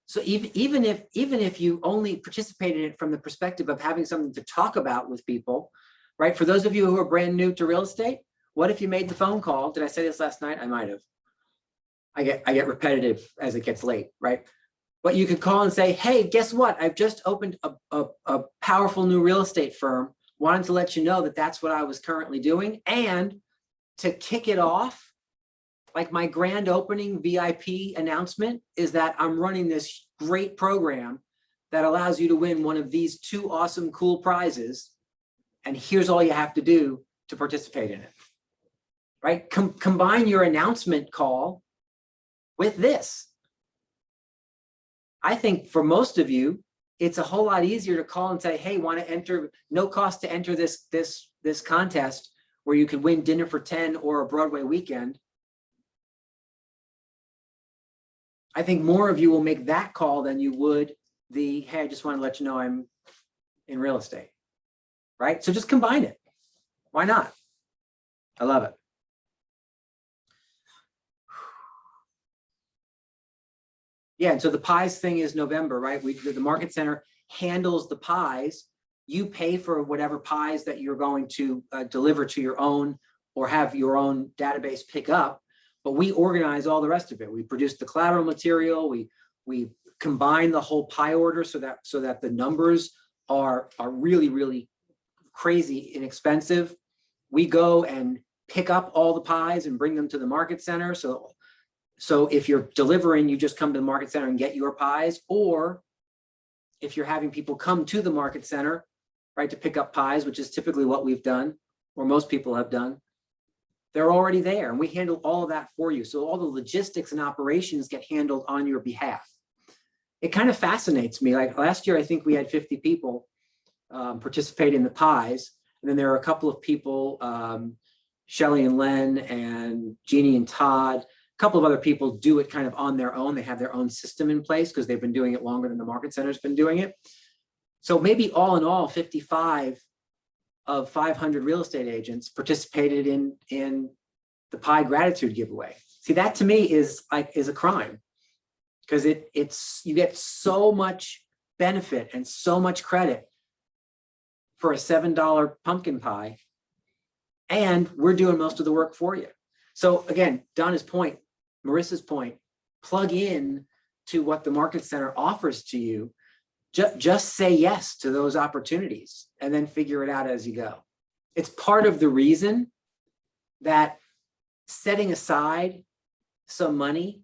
So even if you only participate in it from the perspective of having something to talk about with people, right? For those of you who are brand new to real estate, what if you made the phone call? Did I say this last night? I might have. I get repetitive as it gets late, right? But you could call and say, hey, guess what? I've just opened a powerful new real estate firm. Wanted to let you know that that's what I was currently doing. And to kick it off, like my grand opening VIP announcement is that I'm running this great program that allows you to win one of these 2 awesome, cool prizes. And here's all you have to do to participate in it, right? Combine your announcement call with this. I think for most of you, it's a whole lot easier to call and say, hey, want to enter, no cost to enter this contest where you could win dinner for 10 or a Broadway weekend. I think more of you will make that call than you would the, hey, I just want to let you know I'm in real estate, right? So just combine it. Why not? I love it. Yeah, and so the pies thing is November, right? The Market Center handles the pies. You pay for whatever pies that you're going to deliver to your own or have your own database pick up. But we organize all the rest of it. We produce the collateral material. We combine the whole pie order so that the numbers are really, really crazy inexpensive. We go and pick up all the pies and bring them to the Market Center. So if you're delivering, you just come to the Market Center and get your pies. Or if you're having people come to the Market Center, right, to pick up pies, which is typically what we've done, or most people have done, they're already there, and we handle all of that for you. So all the logistics and operations get handled on your behalf. It kind of fascinates me. Like last year, I think we had 50 people participate in the pies. And then there are a couple of people, Shelly and Len and Jeannie and Todd, a couple of other people do it kind of on their own. They have their own system in place because they've been doing it longer than the Market Center's been doing it. So maybe all in all, 55 of 500 real estate agents participated in the pie gratitude giveaway. See, that to me is a crime, because you get so much benefit and so much credit for a $7 pumpkin pie, and we're doing most of the work for you. So again, Donna's point, Marissa's point, plug in to what the Market Center offers to you. Just say yes to those opportunities and then figure it out as you go. It's part of the reason that setting aside some money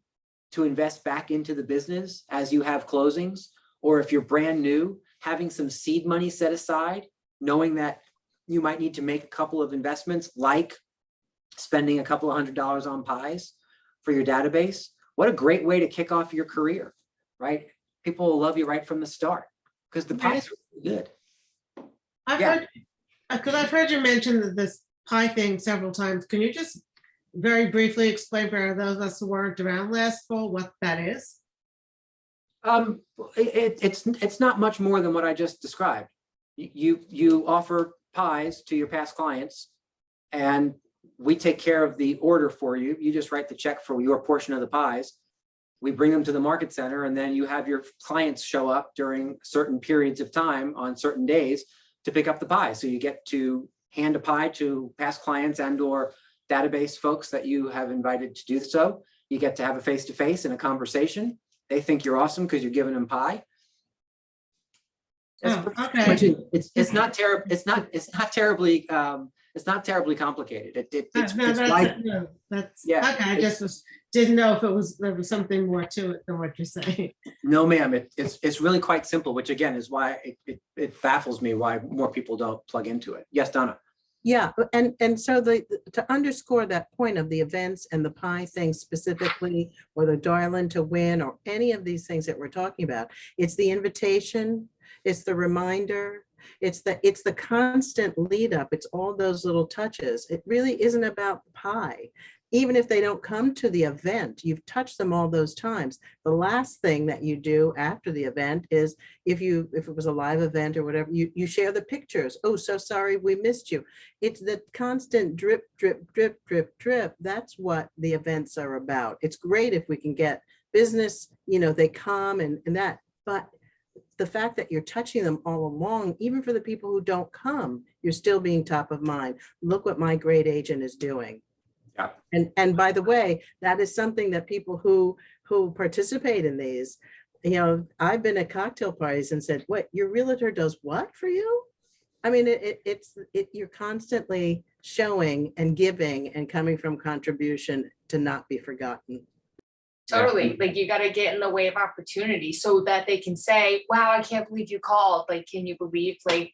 to invest back into the business as you have closings, or if you're brand new, having some seed money set aside, knowing that you might need to make a couple of investments, like spending a couple of $100s on pies for your database. What a great way to kick off your career, right? People will love you right from the start because the pies are really good. Yeah. I've heard you mention this pie thing several times. Can you just very briefly explain for those of us who weren't around last fall what that is? It's not much more than what I just described. You offer pies to your past clients, and we take care of the order for you. You just write the check for your portion of the pies. We bring them to the market center, and then you have your clients show up during certain periods of time on certain days to pick up the pie. So you get to hand a pie to past clients and or database folks that you have invited to do so. You get to have a face-to-face and a conversation. They think you're awesome because you're giving them pie. Okay. It's not terrible. It's not terribly complicated. It's yeah. Okay. I just didn't know if there was something more to it than what you're saying. No, ma'am. It's really quite simple, which again is why it baffles me why more people don't plug into it. Yes, Donna. Yeah, and so to underscore that point of the events and the pie thing specifically, or the Darling to Win, or any of these things that we're talking about, it's the invitation, it's the reminder, it's the constant lead up, it's all those little touches. It really isn't about the pie. Even if they don't come to the event, you've touched them all those times. The last thing that you do after the event is, if it was a live event or whatever, you share the pictures. Oh, so sorry, we missed you. It's the constant drip, drip, drip, drip, drip. That's what the events are about. It's great if we can get business, they come and that, but the fact that you're touching them all along, even for the people who don't come, you're still being top of mind. Look what my great agent is doing. Yeah. And by the way, that is something that people who participate in these, I've been at cocktail parties and said, "What, your realtor does what for you?" I mean, you're constantly showing and giving and coming from contribution to not be forgotten. Totally. Like, you got to get in the way of opportunity so that they can say, wow, I can't believe you called. Like, can you believe, like,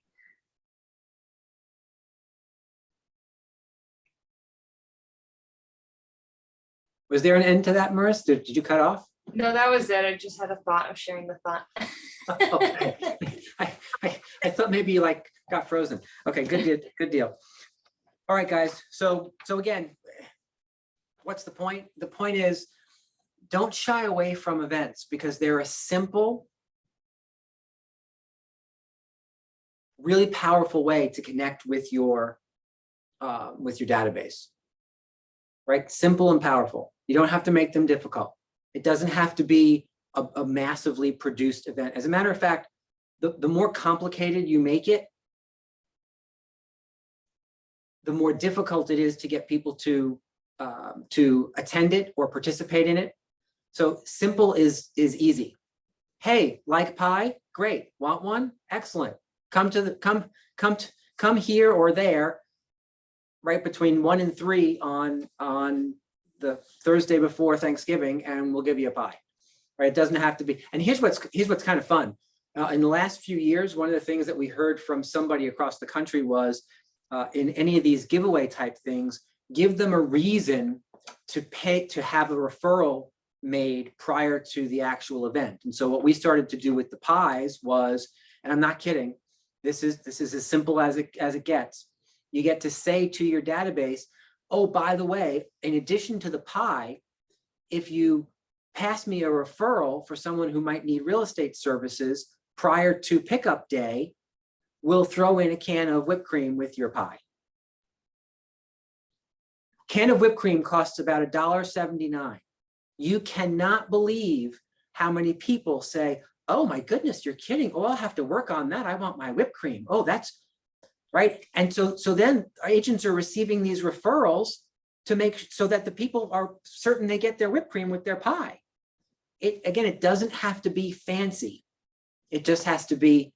Was there an end to that, Maris? Did you cut off? no, that was it. I just had a thought of sharing the thought. Okay. I thought maybe you got frozen. Okay, good deal. All right, guys. So again, what's the point? The point is, don't shy away from events because they're a simple, really powerful way to connect with your database. Right? Simple and powerful. You don't have to make them difficult. It doesn't have to be a massively produced event. As a matter of fact, the more complicated you make it, the more difficult it is to get people to attend it or participate in it. So simple is easy. Hey, like pie? Great. Want one? Excellent. Come here or there, right between 1 and 3 on the Thursday before Thanksgiving, and we'll give you a pie. Right? It doesn't have to be. And here's what's kind of fun. In the last few years, one of the things that we heard from somebody across the country was, in any of these giveaway type things, give them a reason to have a referral made prior to the actual event. And so what we started to do with the pies was, and I'm not kidding, this is as simple as it gets. You get to say to your database, oh, by the way, in addition to the pie, if you pass me a referral for someone who might need real estate services prior to pickup day, we'll throw in a can of whipped cream with your pie. Can of whipped cream costs about $1.79. You cannot believe how many people say, oh my goodness, you're kidding. Oh, I'll have to work on that. I want my whipped cream. Oh, that's right. And so then agents are receiving these referrals to make so that the people are certain they get their whipped cream with their pie. It doesn't have to be fancy. It just has to be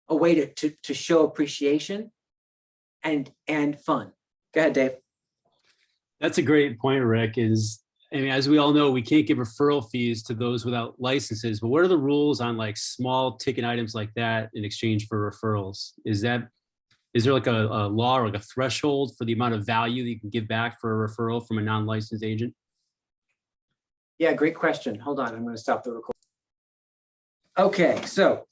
a way to show appreciation and fun. Go ahead, Dave. That's a great point, Rick, is I mean, as we all know, we can't give referral fees to those without licenses, but what are the rules on like small ticket items like that in exchange for referrals? Is there like a law or like a threshold for the amount of value that you can give back for a referral from a non-licensed agent? Yeah, great question. Hold on, I'm going to stop the recording. Okay, so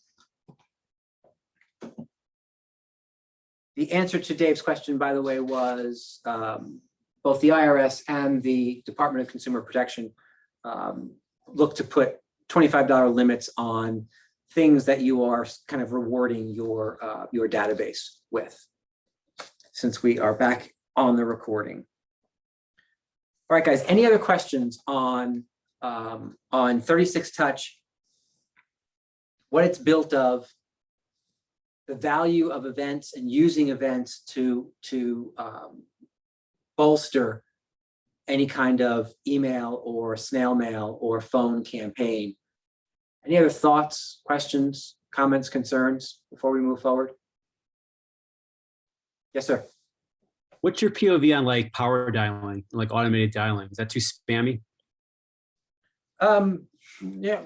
the answer to Dave's question, by the way, was both the IRS and the Department of Consumer Protection look to put $25 limits on things that you are kind of rewarding your database with, since we are back on the recording. All right, guys, any other questions on 36 Touch, what it's built of, the value of events and using events to bolster any kind of email or snail mail or phone campaign? Any other thoughts, questions, comments, concerns before we move forward? Yes, sir. What's your POV on like power dialing, like automated dialing? Is that too spammy? Yeah,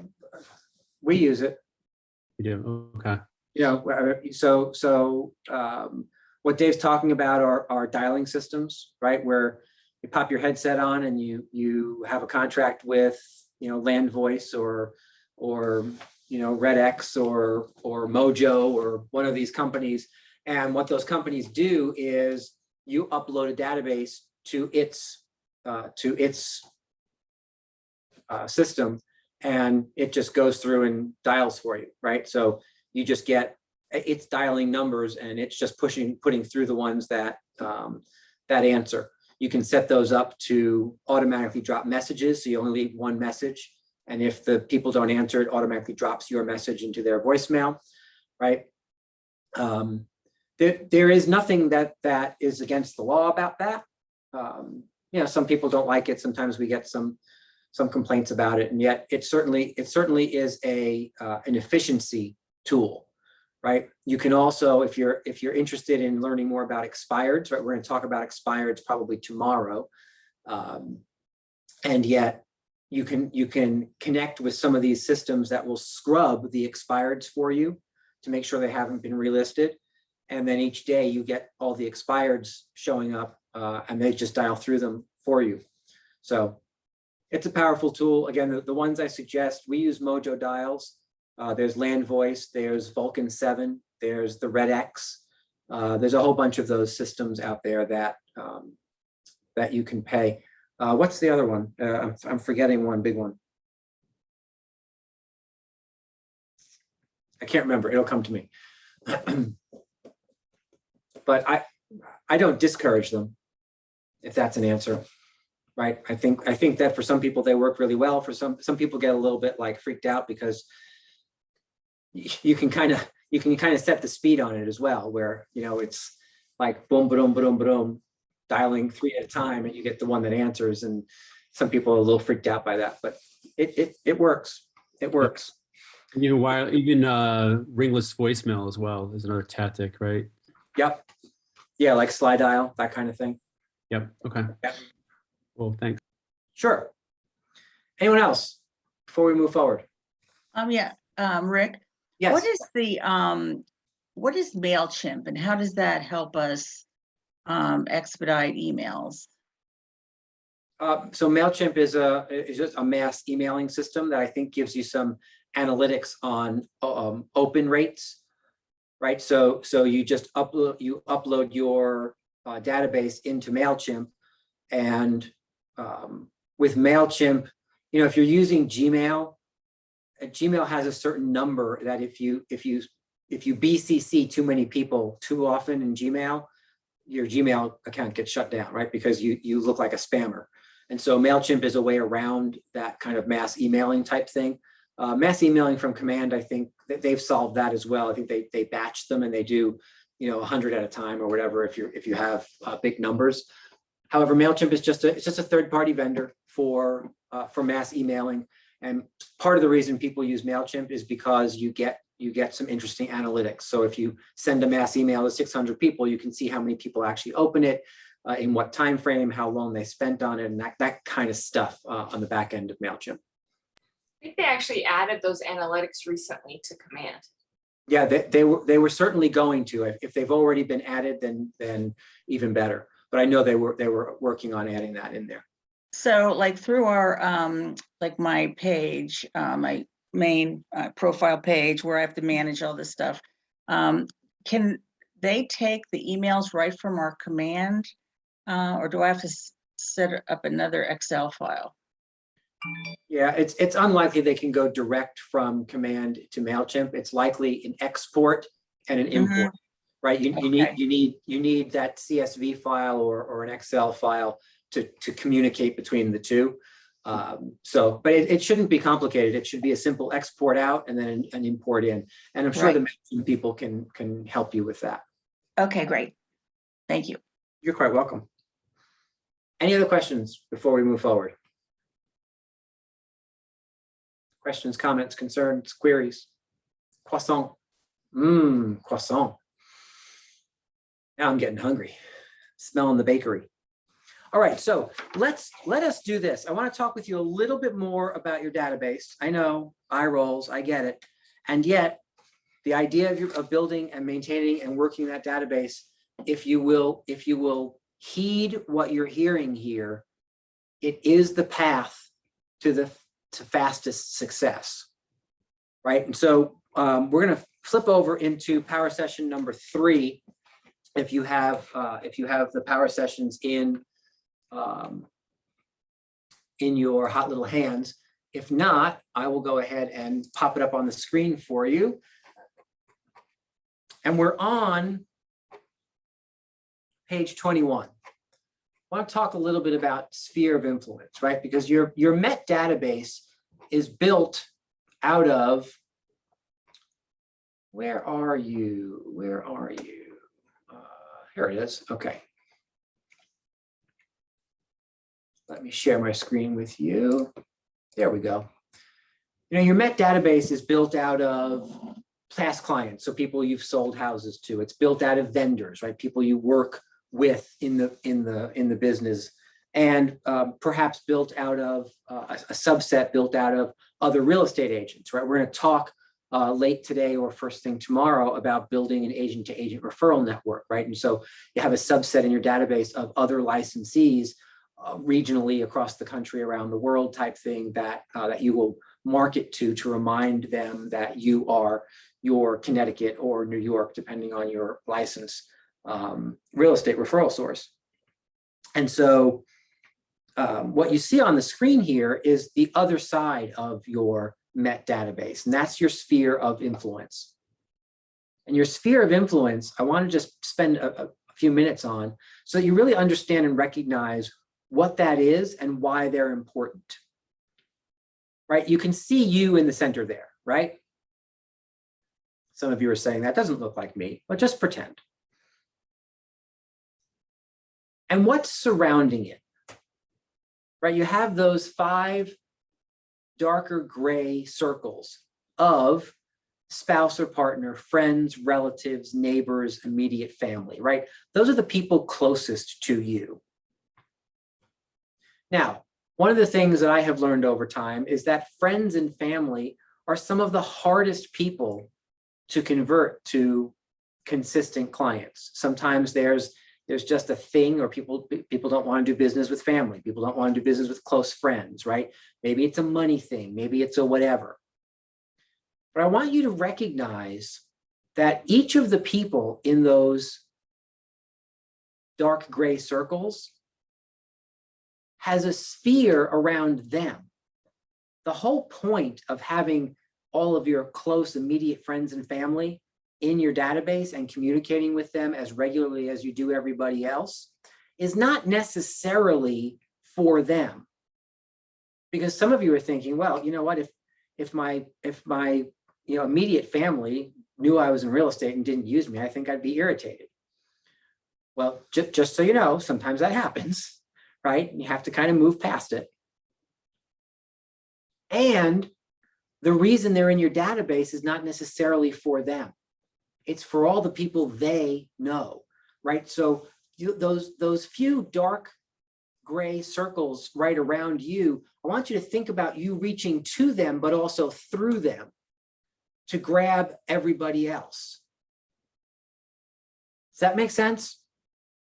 we use it. You do, okay. You know, what Dave's talking about are dialing systems, right? Where you pop your headset on and you have a contract with, Land Voice or RedX or Mojo or one of these companies. And what those companies do is you upload a database to its system, and it just goes through and dials for you, right? So you just get, it's dialing numbers and it's just putting through the ones that answer. You can set those up to automatically drop messages, so you only leave one message. And if the people don't answer, it automatically drops your message into their voicemail, right? There is nothing that is against the law about that. Some people don't like it. Sometimes we get some complaints about it, and yet it certainly is an efficiency tool, right? You can also, if you're interested in learning more about expireds, right? We're going to talk about expireds probably tomorrow, and yet you can connect with some of these systems that will scrub the expireds for you to make sure they haven't been relisted, and then each day you get all the expireds showing up, and they just dial through them for you. So it's a powerful tool. Again, the ones I suggest, we use Mojo dials. There's Land Voice, there's Vulcan 7, there's the RedX. There's a whole bunch of those systems out there that you can pay. What's the other one? I'm forgetting one big one. I can't remember, it'll come to me. But I don't discourage them, if that's an answer. Right. I think that for some people they work really well. For some people get a little bit like freaked out because you can kind of set the speed on it as well, where it's like boom, boom, boom, boom, dialing 3 at a time, and you get the one that answers. And some people are a little freaked out by that, but it works. It works. Even ringless voicemail as well is another tactic, right? Yep. Yeah, like slide dial, that kind of thing. Yep. Okay. Yep. Well, thanks. Sure. Anyone else before we move forward? Rick. Yes. What is MailChimp and how does that help us expedite emails? So MailChimp is just a mass emailing system that I think gives you some analytics on open rates, right? So you just upload your database into MailChimp, and with MailChimp, if you're using Gmail, Gmail has a certain number that if you BCC too many people too often in Gmail, your Gmail account gets shut down, right? Because you look like a spammer. And so MailChimp is a way around that kind of mass emailing type thing. Mass emailing from command, I think that they've solved that as well. I think they batch them and they do 100 at a time or whatever if you have big numbers. However, MailChimp is just a third-party vendor for mass emailing, and part of the reason people use MailChimp is because you get some interesting analytics. So if you send a mass email to 600 people, you can see how many people actually open it, in what time frame, how long they spent on it, and that kind of stuff on the back end of MailChimp. I think they actually added those analytics recently to Command. Yeah, they were certainly going to. If they've already been added, then even better. But I know they were working on adding that in there. So like through our, like my page, my main profile page where I have to manage all this stuff, can they take the emails right from our Command? Or do I have to set up another Excel file? Yeah, it's unlikely they can go direct from Command to MailChimp. It's likely an export and an import, right? You need that CSV file or an Excel file to communicate between the two. But it shouldn't be complicated. It should be a simple export out and then an import in. And I'm sure the MailChimp people can help you with that. Okay, great. Thank you. You're quite welcome. Any other questions before we move forward? Questions, comments, concerns, queries? Croissant. Croissant. Now I'm getting hungry. Smelling the bakery. All right, so let us do this. I want to talk with you a little bit more about your database. I know, eye rolls, I get it. And yet, the idea of building and maintaining and working that database, if you will heed what you're hearing here, it is the path to fastest success, right? And so we're going to flip over into power session number 3. If you have the power sessions in your hot little hands. If not, I will go ahead and pop it up on the screen for you. And we're on page 21. I want to talk a little bit about sphere of influence, right? Because your Met database is built out of, where are you? Here it is. Okay. Let me share my screen with you. There we go. Your Met database is built out of past clients, so people you've sold houses to. It's built out of vendors, right? People you work with in the business, and perhaps built out of a subset built out of other real estate agents, right? We're going to talk late today or first thing tomorrow about building an agent-to-agent referral network, right? And so you have a subset in your database of other licensees regionally across the country, around the world type thing that you will market to remind them that you are your Connecticut or New York, depending on your license, real estate referral source. And so what you see on the screen here is the other side of your Met database, and that's your sphere of influence. And your sphere of influence, I want to just spend a few minutes on so that you really understand and recognize what that is and why they're important, right? You can see you in the center there, right? Some of you are saying that doesn't look like me, but just pretend. And what's surrounding it, right? You have those 5 darker gray circles of spouse or partner, friends, relatives, neighbors, immediate family, right? Those are the people closest to you. Now, one of the things that I have learned over time is that friends and family are some of the hardest people to convert to consistent clients. Sometimes there's just a thing, or people don't want to do business with family. People don't want to do business with close friends, right? Maybe it's a money thing. Maybe it's a whatever. But I want you to recognize that each of the people in those dark gray circles has a sphere around them. The whole point of having all of your close, immediate friends and family in your database and communicating with them as regularly as you do everybody else is not necessarily for them. Because some of you are thinking, well, you know what, if my immediate family knew I was in real estate and didn't use me, I think I'd be irritated. Well, just so you know, sometimes that happens. Right? You have to kind of move past it. And the reason they're in your database is not necessarily for them. It's for all the people they know, right? So those few dark gray circles right around you, I want you to think about you reaching to them, but also through them to grab everybody else. Does that make sense?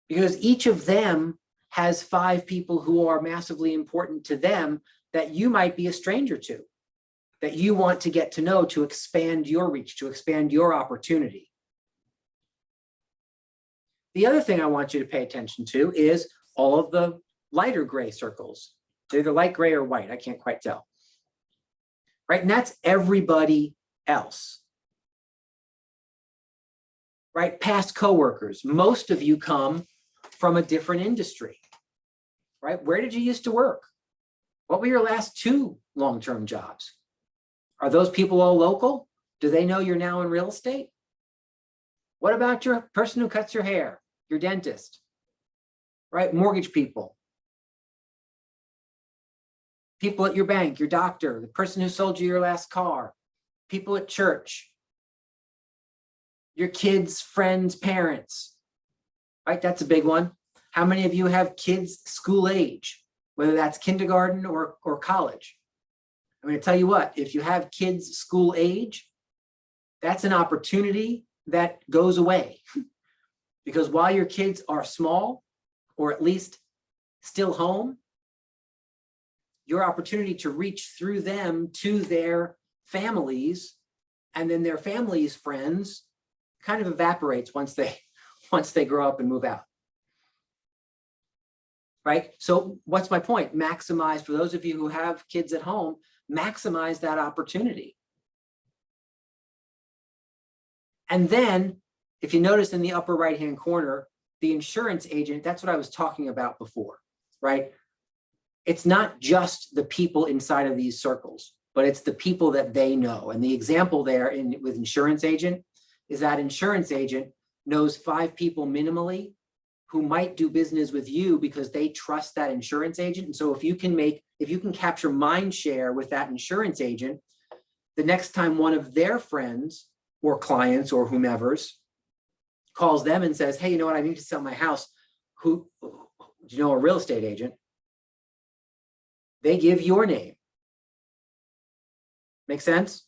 Because each of them has 5 people who are massively important to them that you might be a stranger to, that you want to get to know, to expand your reach, to expand your opportunity. The other thing I want you to pay attention to is all of the lighter gray circles. They're either light gray or white, I can't quite tell. Right, and that's everybody else. Right, past coworkers. Most of you come from a different industry. Right, where did you used to work? What were your last 2 long-term jobs? Are those people all local? Do they know you're now in real estate? What about your person who cuts your hair, your dentist, right? Mortgage people, people at your bank, your doctor, the person who sold you your last car, people at church, your kids, friends, parents, right? That's a big one. How many of you have kids school age, whether that's kindergarten or college? I'm going to tell you what, if you have kids school age, that's an opportunity that goes away. Because while your kids are small, or at least still home, your opportunity to reach through them to their families and then their families' friends kind of evaporates once they grow up and move out. Right? So what's my point? Maximize, for those of you who have kids at home, maximize that opportunity. And then, if you notice in the upper right-hand corner, the insurance agent, that's what I was talking about before, right? It's not just the people inside of these circles, but it's the people that they know. And the example there with insurance agent is that insurance agent knows 5 people minimally who might do business with you because they trust that insurance agent. And so if you can capture mind share with that insurance agent, the next time one of their friends or clients or whomever's calls them and says, hey, you know what, I need to sell my house. Do you know a real estate agent? They give your name. Make sense?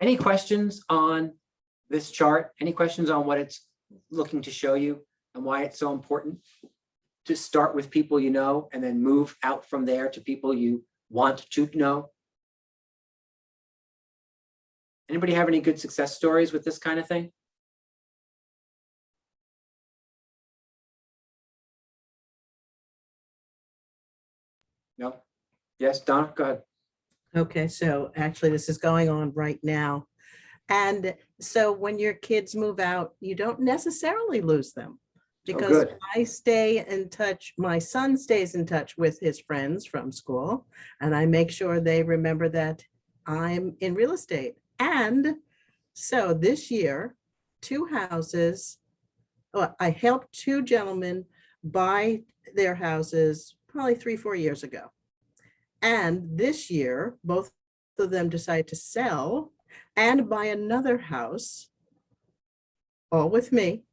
Any questions on this chart? Any questions on what it's looking to show you and why it's so important to start with people you know and then move out from there to people you want to know? Anybody have any good success stories with this kind of thing? No? Yes, Donna, go ahead. Okay, so actually this is going on right now. And so when your kids move out, you don't necessarily lose them because good. I stay in touch. My son stays in touch with his friends from school, and I make sure they remember that I'm in real estate. And so this year, 2 houses, I helped 2 gentlemen buy their houses probably 3-4 years ago. And this year, both of them decided to sell and buy another house, all with me.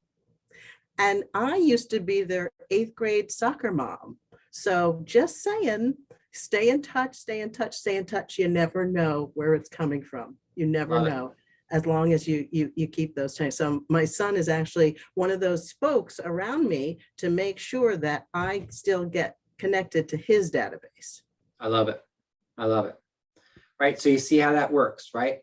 And I used to be their 8th grade soccer mom. So just saying, stay in touch, stay in touch, stay in touch. You never know where it's coming from. You never know, as long as you keep those ties. So my son is actually one of those spokes around me to make sure that I still get connected to his database. I love it. I love it. Right. So you see how that works, right?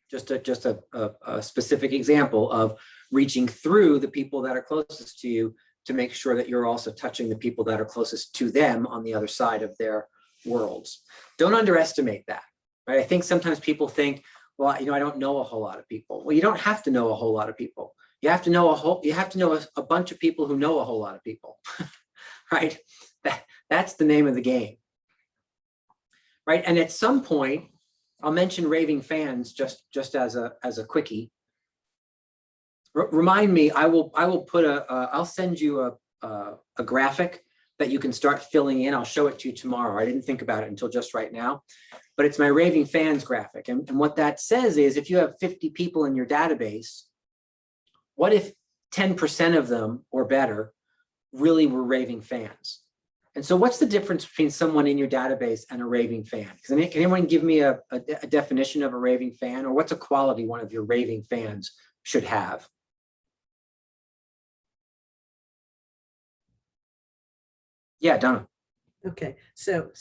Just a specific example of reaching through the people that are closest to you to make sure that you're also touching the people that are closest to them on the other side of their worlds. Don't underestimate that, right? I think sometimes people think, well, I don't know a whole lot of people. Well, you don't have to know a whole lot of people. You have to know a bunch of people who know a whole lot of people, right? That's the name of the game. Right. And at some point, I'll mention Raving fans just as a quickie. Remind me, I'll send you a graphic that you can start filling in. I'll show it to you tomorrow. I didn't think about it until just right now, but it's my Raving fans graphic. And what that says is if you have 50 people in your database, what if 10% of them or better really were raving fans? And so what's the difference between someone in your database and a raving fan? Can anyone give me a definition of a raving fan, or what's a quality one of your raving fans should have? Yeah, Donna. Okay, so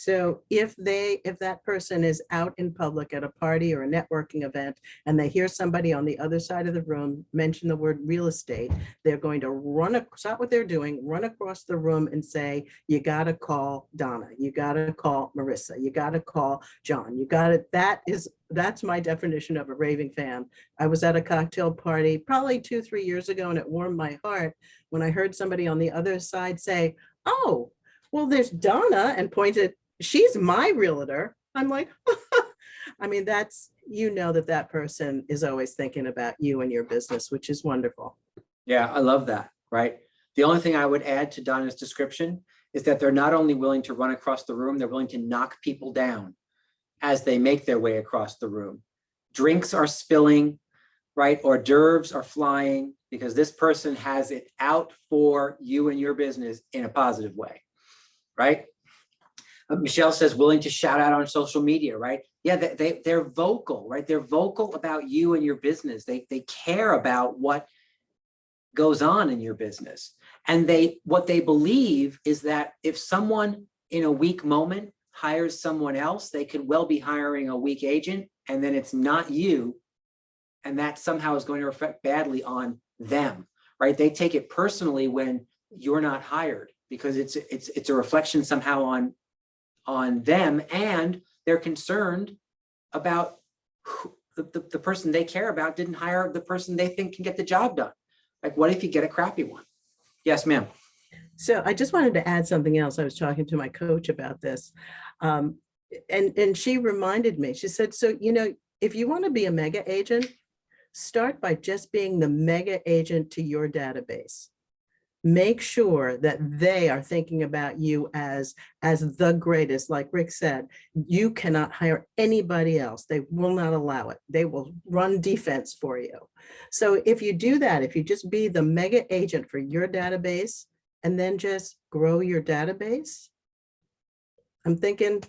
if that person is out in public at a party or a networking event and they hear somebody on the other side of the room mention the word real estate, they're going to stop what they're doing, run across the room and say, you gotta call Donna, you gotta call Marissa, you gotta call John, that's my definition of a raving fan. I was at a cocktail party probably 2-3 years ago, and it warmed my heart when I heard somebody on the other side say, oh, well, there's Donna, and pointed, she's my realtor. I'm like, I mean, that person is always thinking about you and your business, which is wonderful. Yeah, I love that, right? The only thing I would add to Donna's description is that they're not only willing to run across the room, they're willing to knock people down as they make their way across the room. Drinks are spilling, right? Hors d'oeuvres are flying because this person has it out for you and your business in a positive way. Right? Michelle says willing to shout out on social media, right? Yeah, they're vocal, right? They're vocal about you and your business. They care about what goes on in your business. And what they believe is that if someone in a weak moment hires someone else, they could well be hiring a weak agent, and then it's not you. And that somehow is going to affect badly on them, right? They take it personally when you're not hired, because it's a reflection somehow on them, and they're concerned about the person they care about didn't hire the person they think can get the job done. Like, what if you get a crappy one? Yes, ma'am. So I just wanted to add something else. I was talking to my coach about this, and she reminded me, she said, so, if you want to be a mega agent, start by just being the mega agent to your database. Make sure that they are thinking about you as the greatest. Like Rick said, you cannot hire anybody else. They will not allow it. They will run defense for you. So if you do that, if you just be the mega agent for your database and then just grow your database, I'm thinking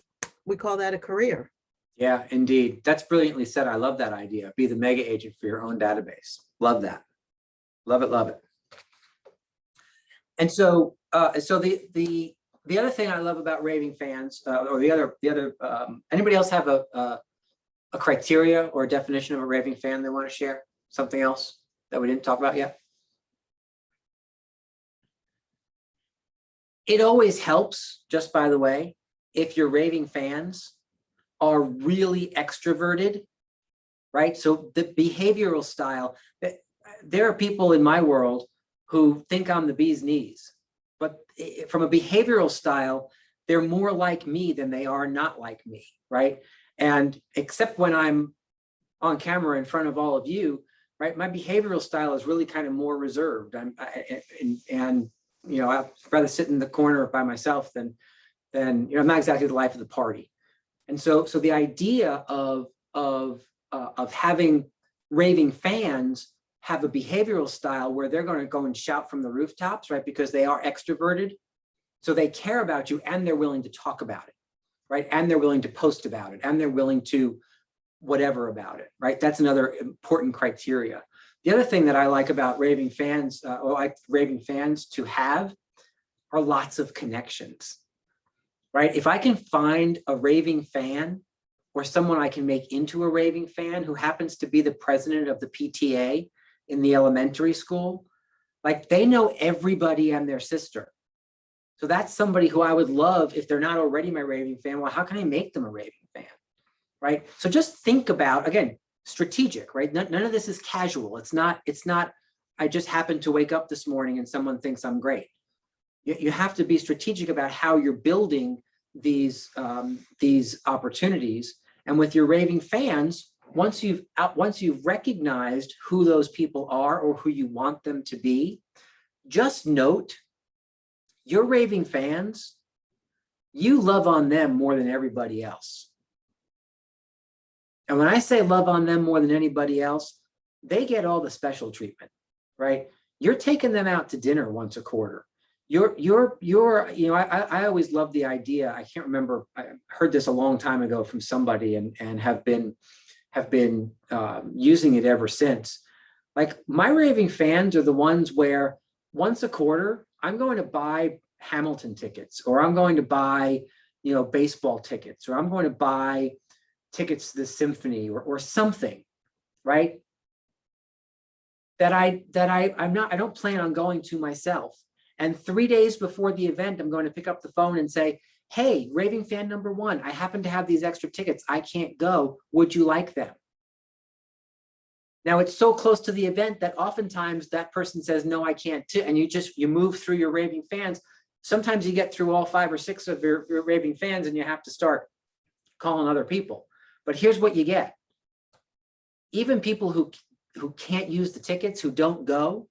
we call that a career. Yeah, indeed. That's brilliantly said. I love that idea. Be the mega agent for your own database. Love that. Love it, love it. And so, the other thing I love about raving fans, anybody else have a criteria or a definition of a raving fan they want to share? Something else that we didn't talk about yet? It always helps, just by the way, if your raving fans are really extroverted, right? So the behavioral style, there are people in my world who think I'm the bee's knees, but from a behavioral style, they're more like me than they are not like me, right? And except when I'm on camera in front of all of you, right, my behavioral style is really kind of more reserved. I'd rather sit in the corner by myself than I'm not exactly the life of the party. And so the idea of having raving fans have a behavioral style where they're going to go and shout from the rooftops, right? Because they are extroverted. So they care about you and they're willing to talk about it, right? And they're willing to post about it and they're willing to whatever about it, right? That's another important criteria. The other thing that I like about raving fans, to have are lots of connections, right? If I can find a raving fan or someone I can make into a raving fan who happens to be the president of the PTA in the elementary school, like they know everybody and their sister. So that's somebody who I would love if they're not already my raving fan. Well, how can I make them a raving fan, right? So just think about, again, strategic, right? None of this is casual. It's not, I just happened to wake up this morning and someone thinks I'm great. You have to be strategic about how you're building these opportunities. And with your raving fans, once you've recognized who those people are or who you want them to be, just note your raving fans, you love on them more than everybody else. And when I say love on them more than anybody else, they get all the special treatment, right? You're taking them out to dinner once a quarter. I always love the idea. I can't remember, I heard this a long time ago from somebody and have been using it ever since. Like my raving fans are the ones where once a quarter, I'm going to buy Hamilton tickets, or I'm going to buy, baseball tickets, or I'm going to buy tickets to the symphony or something, right? I don't plan on going to myself. And 3 days before the event, I'm going to pick up the phone and say, hey, raving fan number 1, I happen to have these extra tickets. I can't go. Would you like them? Now it's so close to the event that oftentimes that person says, no, I can't. And you move through your raving fans. Sometimes you get through all 5 or 6 of your raving fans and you have to start calling other people. But here's what you get. Even people who can't use the tickets, who don't go,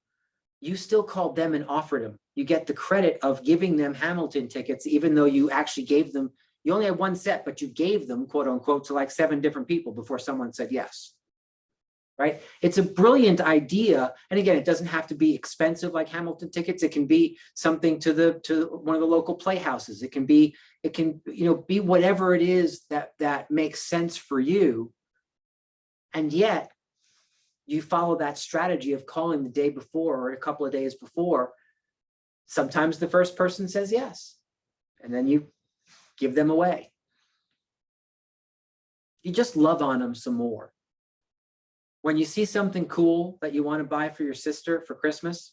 you still called them and offered them. You get the credit of giving them Hamilton tickets, even though you actually gave them, you only had 1 set, but you gave them, quote unquote, to like 7 different people before someone said yes. Right? It's a brilliant idea. And again, it doesn't have to be expensive like Hamilton tickets. It can be something to one of the local playhouses. It can be whatever it is that makes sense for you. And yet you follow that strategy of calling the day before or a couple of days before. Sometimes the first person says yes, and then you give them away. You just love on them some more. When you see something cool that you want to buy for your sister for Christmas,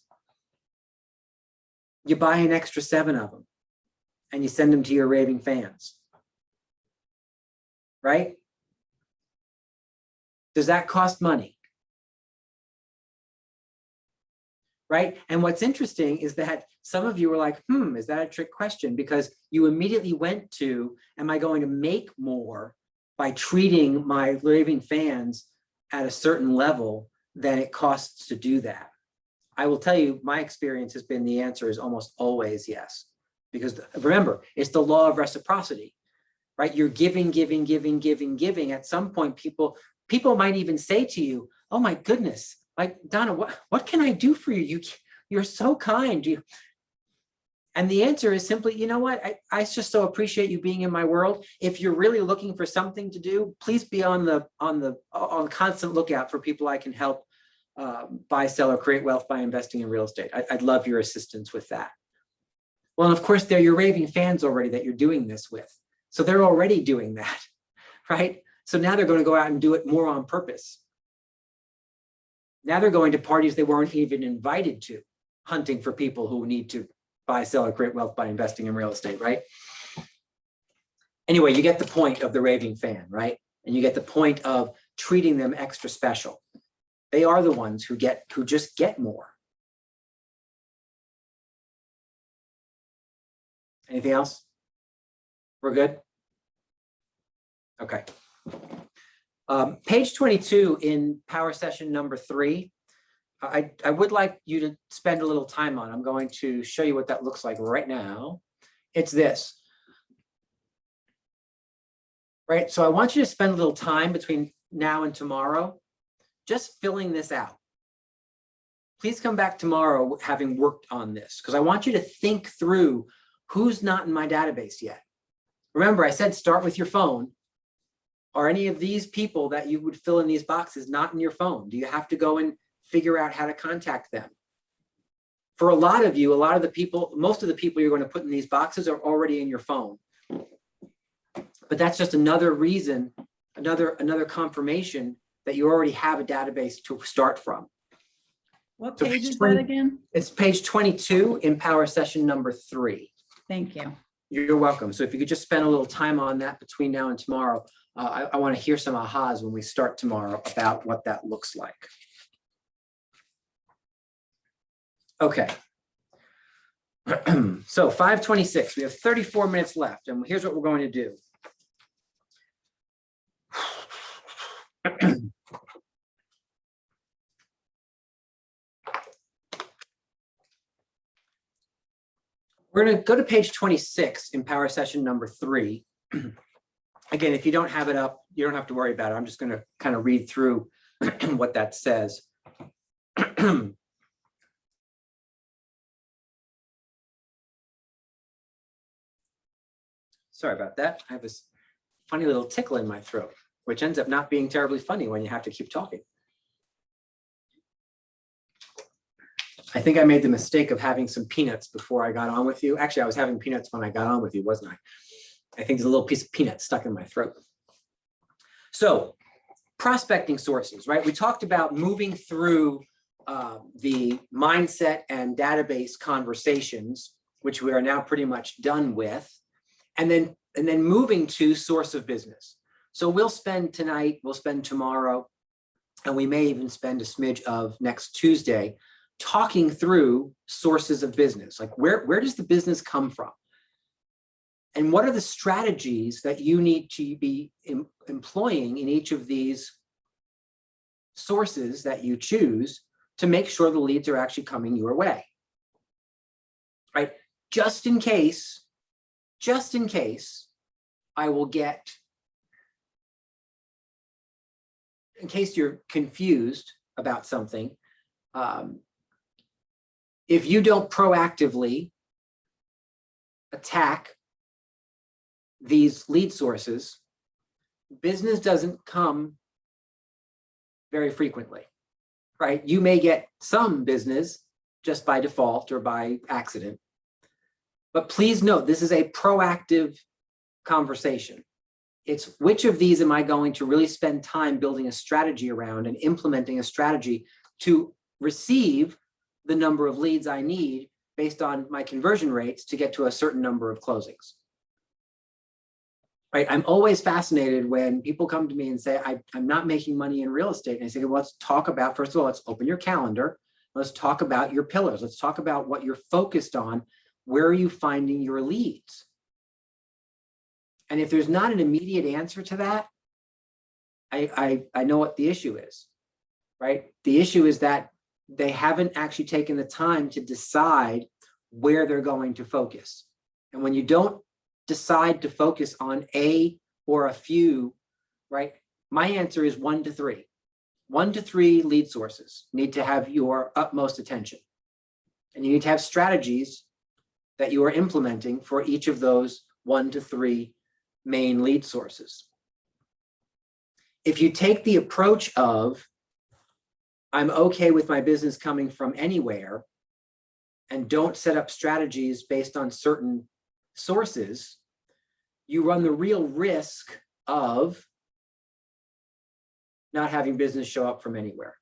you buy an extra 7 of them and you send them to your raving fans. Right? Does that cost money? Right? And what's interesting is that some of you were like, is that a trick question? Because you immediately went to, am I going to make more by treating my raving fans at a certain level than it costs to do that? I will tell you, my experience has been the answer is almost always yes. Because remember, it's the law of reciprocity, right? You're giving. At some point, people might even say to you, oh my goodness, like, Donna, what can I do for you? You're so kind. And the answer is simply, you know what? I just so appreciate you being in my world. If you're really looking for something to do, please be on constant lookout for people I can help buy, sell, or create wealth by investing in real estate. I'd love your assistance with that. Well, and of course, they're your raving fans already that you're doing this with. So they're already doing that, right? So now they're going to go out and do it more on purpose. Now they're going to parties they weren't even invited to, hunting for people who need to buy, sell, or create wealth by investing in real estate, right? Anyway, you get the point of the raving fan, right? And you get the point of treating them extra special. They are the ones who just get more. Anything else? We're good? Okay. Page 22 in power session number 3. I would like you to spend a little time on. I'm going to show you what that looks like right now. It's this. Right? So I want you to spend a little time between now and tomorrow just filling this out. Please come back tomorrow having worked on this, because I want you to think through who's not in my database yet. Remember, I said start with your phone. Are any of these people that you would fill in these boxes not in your phone? Do you have to go and figure out how to contact them? For a lot of you, most of the people you're going to put in these boxes are already in your phone. But that's just another reason, another confirmation that you already have a database to start from. What So page is that again? It's page 22 in power session number 3. Thank you. You're welcome. So if you could just spend a little time on that between now and tomorrow, I want to hear some ahas when we start tomorrow about what that looks like. Okay. So 5:26, we have 34 minutes left, and here's what we're going to do. We're going to go to page 26 in power session number 3. Again, if you don't have it up, you don't have to worry about it. I'm just going to kind of read through what that says. Sorry about that. I have this funny little tickle in my throat, which ends up not being terribly funny when you have to keep talking. I think I made the mistake of having some peanuts before I got on with you. Actually, I was having peanuts when I got on with you, wasn't I? I think there's a little piece of peanut stuck in my throat. So prospecting sources, right? We talked about moving through the mindset and database conversations, which we are now pretty much done with, and then moving to source of business. So we'll spend tonight, we'll spend tomorrow, and we may even spend a smidge of next Tuesday talking through sources of business. Like where does the business come from? And what are the strategies that you need to be employing in each of these sources that you choose to make sure the leads are actually coming your way, right? Just in case I will get, in case you're confused about something, if you don't proactively attack these lead sources, business doesn't come very frequently, right? You may get some business just by default or by accident, but please note, this is a proactive conversation. It's which of these am I going to really spend time building a strategy around and implementing a strategy to receive the number of leads I need based on my conversion rates to get to a certain number of closings. Right? I'm always fascinated when people come to me and say, I'm not making money in real estate. And I say, well, let's talk about, first of all, let's open your calendar. Let's talk about your pillars. Let's talk about what you're focused on. Where are you finding your leads? And if there's not an immediate answer to that, I know what the issue is, right? The issue is that they haven't actually taken the time to decide where they're going to focus. And when you don't decide to focus on a or a few, right? My answer is 1 to 3. 1 to 3 lead sources need to have your utmost attention. And you need to have strategies that you are implementing for each of those 1 to 3 main lead sources. If you take the approach of, I'm okay with my business coming from anywhere, and don't set up strategies based on certain sources, you run the real risk of not having business show up from anywhere.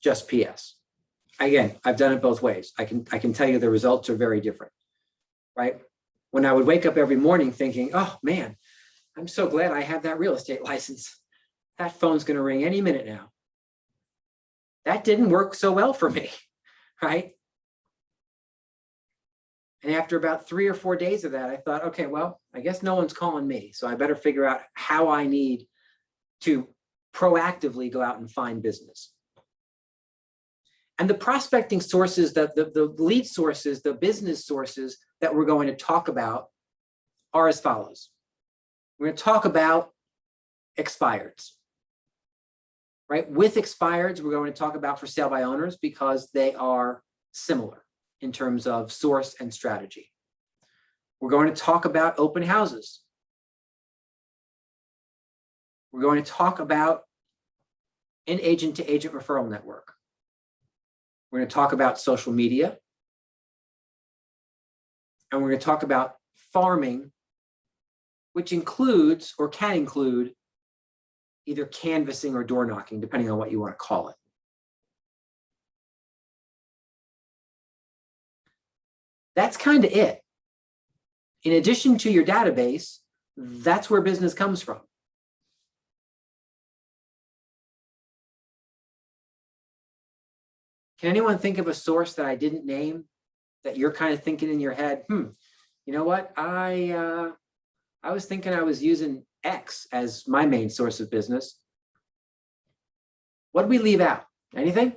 Just PS. Again, I've done it both ways. I can tell you the results are very different, right? When I would wake up every morning thinking, oh man, I'm so glad I have that real estate license. That phone's going to ring any minute now. That didn't work so well for me, right? And after about 3 or 4 days of that, I thought, okay, well, I guess no one's calling me. So I better figure out how I need to proactively go out and find business. And the prospecting sources, the lead sources, the business sources that we're going to talk about are as follows. We're going to talk about expireds, right? With expireds, we're going to talk about for sale by owners because they are similar in terms of source and strategy. We're going to talk about open houses. We're going to talk about an agent-to-agent referral network. We're going to talk about social media. And we're going to talk about farming, which includes or can include either canvassing or door knocking, depending on what you want to call it. That's kind of it. In addition to your database, that's where business comes from. Can anyone think of a source that I didn't name that you're kind of thinking in your head, you know what? I was thinking I was using X as my main source of business. What did we leave out? Anything?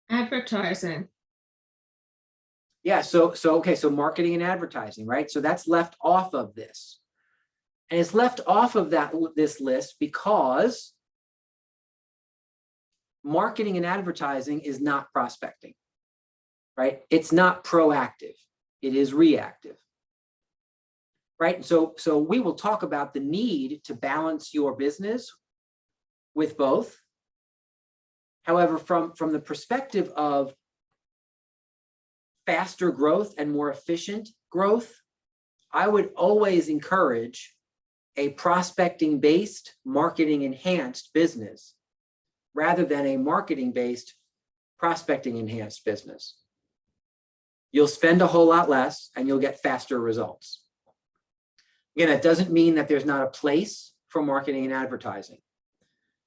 Advertising. Yeah, so marketing and advertising, right? So that's left off of this. And it's left off of this list because marketing and advertising is not prospecting, right? It's not proactive. It is reactive, right? And so we will talk about the need to balance your business with both. However, from the perspective of faster growth and more efficient growth, I would always encourage a prospecting-based, marketing-enhanced business rather than a marketing-based, prospecting-enhanced business. You'll spend a whole lot less and you'll get faster results. Again, that doesn't mean that there's not a place for marketing and advertising.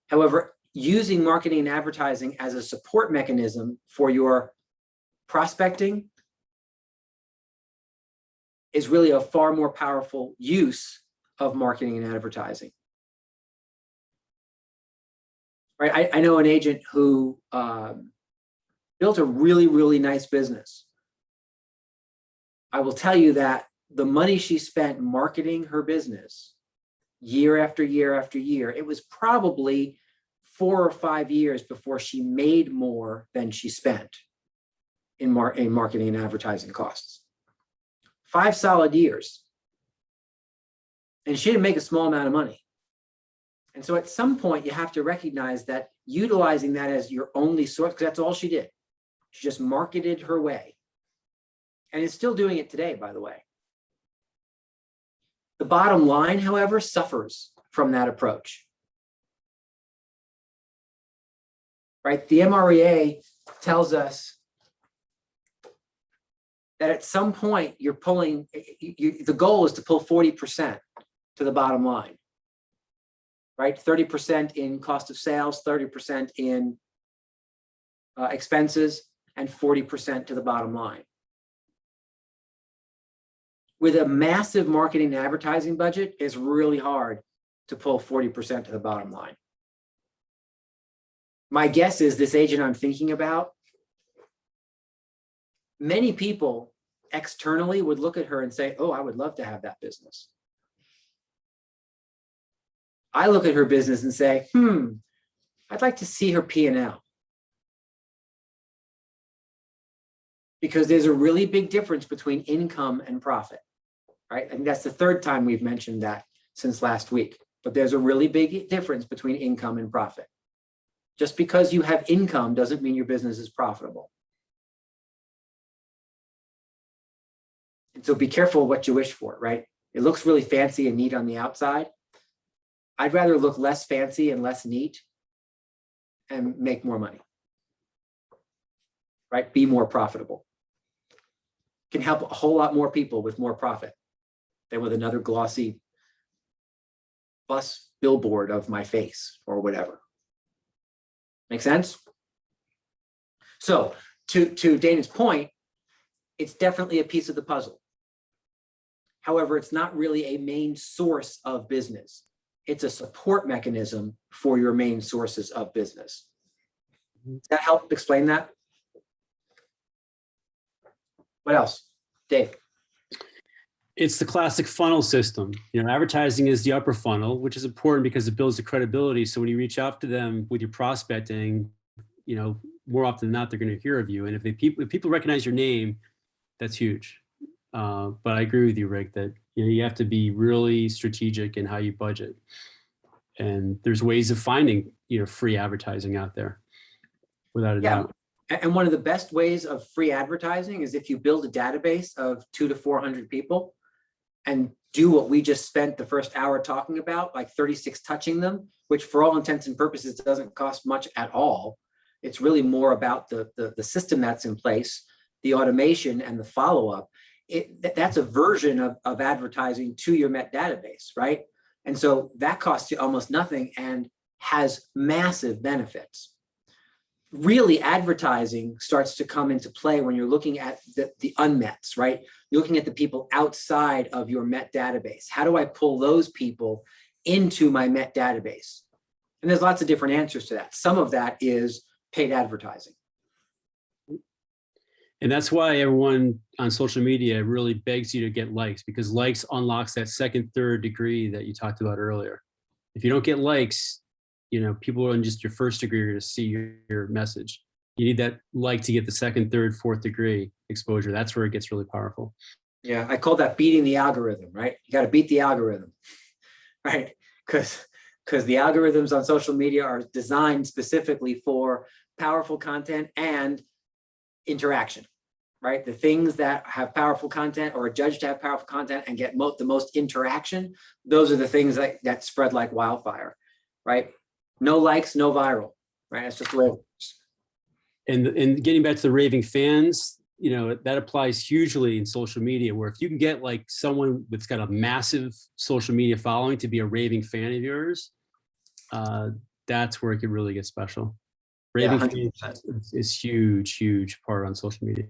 However, using marketing and advertising as a support mechanism for your prospecting is really a far more powerful use of marketing and advertising. Right? I know an agent who built a really, really nice business. I will tell you that the money she spent marketing her business year after year after year, it was probably 4 or 5 years before she made more than she spent in marketing and advertising costs. 5 solid years. And she didn't make a small amount of money. And so at some point you have to recognize that utilizing that as your only source, because that's all she did. She just marketed her way. And is still doing it today, by the way. The bottom line, however, suffers from that approach. Right? The MREA tells us that at some point you're pulling, the goal is to pull 40% to the bottom line, right? 30% in cost of sales, 30% in expenses, and 40% to the bottom line. With a massive marketing and advertising budget, it's really hard to pull 40% to the bottom line. My guess is this agent I'm thinking about, many people externally would look at her and say, oh, I would love to have that business. I look at her business and say, I'd like to see her P&L. Because there's a really big difference between income and profit, right? I think that's the 3rd time we've mentioned that since last week. But there's a really big difference between income and profit. Just because you have income doesn't mean your business is profitable. And so be careful what you wish for, right? It looks really fancy and neat on the outside. I'd rather look less fancy and less neat and make more money, right? Be more profitable. Can help a whole lot more people with more profit than with another glossy bus billboard of my face or whatever. Make sense? So to Dana's point, it's definitely a piece of the puzzle. However, it's not really a main source of business. It's a support mechanism for your main sources of business. Does that help explain that? What else? Dave? It's the classic funnel system. You know, advertising is the upper funnel, which is important because it builds the credibility. So when you reach out to them with your prospecting, you know, more often than not, they're going to hear of you. And if people recognize your name, that's huge. But I agree with you, Rick, that you have to be really strategic in how you budget. And there's ways of finding, free advertising out there, without a doubt. And one of the best ways of free advertising is if you build a database of 200 to 400 people and do what we just spent the first hour talking about, like 36 touching them, which for all intents and purposes doesn't cost much at all. It's really more about the system that's in place, the automation and the follow-up. That's a version of advertising to your Met database, right? And so that costs you almost nothing and has massive benefits. Really, advertising starts to come into play when you're looking at the unmets, right? You're looking at the people outside of your Met database. How do I pull those people into my Met database? And there's lots of different answers to that. Some of that is paid advertising. And that's why everyone on social media really begs you to get likes, because likes unlocks that second, third degree that you talked about earlier. If you don't get likes, people on just your first degree are going to see your message. You need that like to get the second, third, fourth degree exposure. That's where it gets really powerful. Yeah, I call that beating the algorithm, right? You got to beat the algorithm, right? Because the algorithms on social media are designed specifically for powerful content and interaction, right? The things that have powerful content or are judged to have powerful content and get the most interaction, those are the things that spread like wildfire, right? No likes, no viral, right? That's just the way it works. And getting back to the raving fans, that applies hugely in social media, where if you can get like someone that's got a massive social media following to be a raving fan of yours, that's where it could really get special. Raving fans is huge part on social media.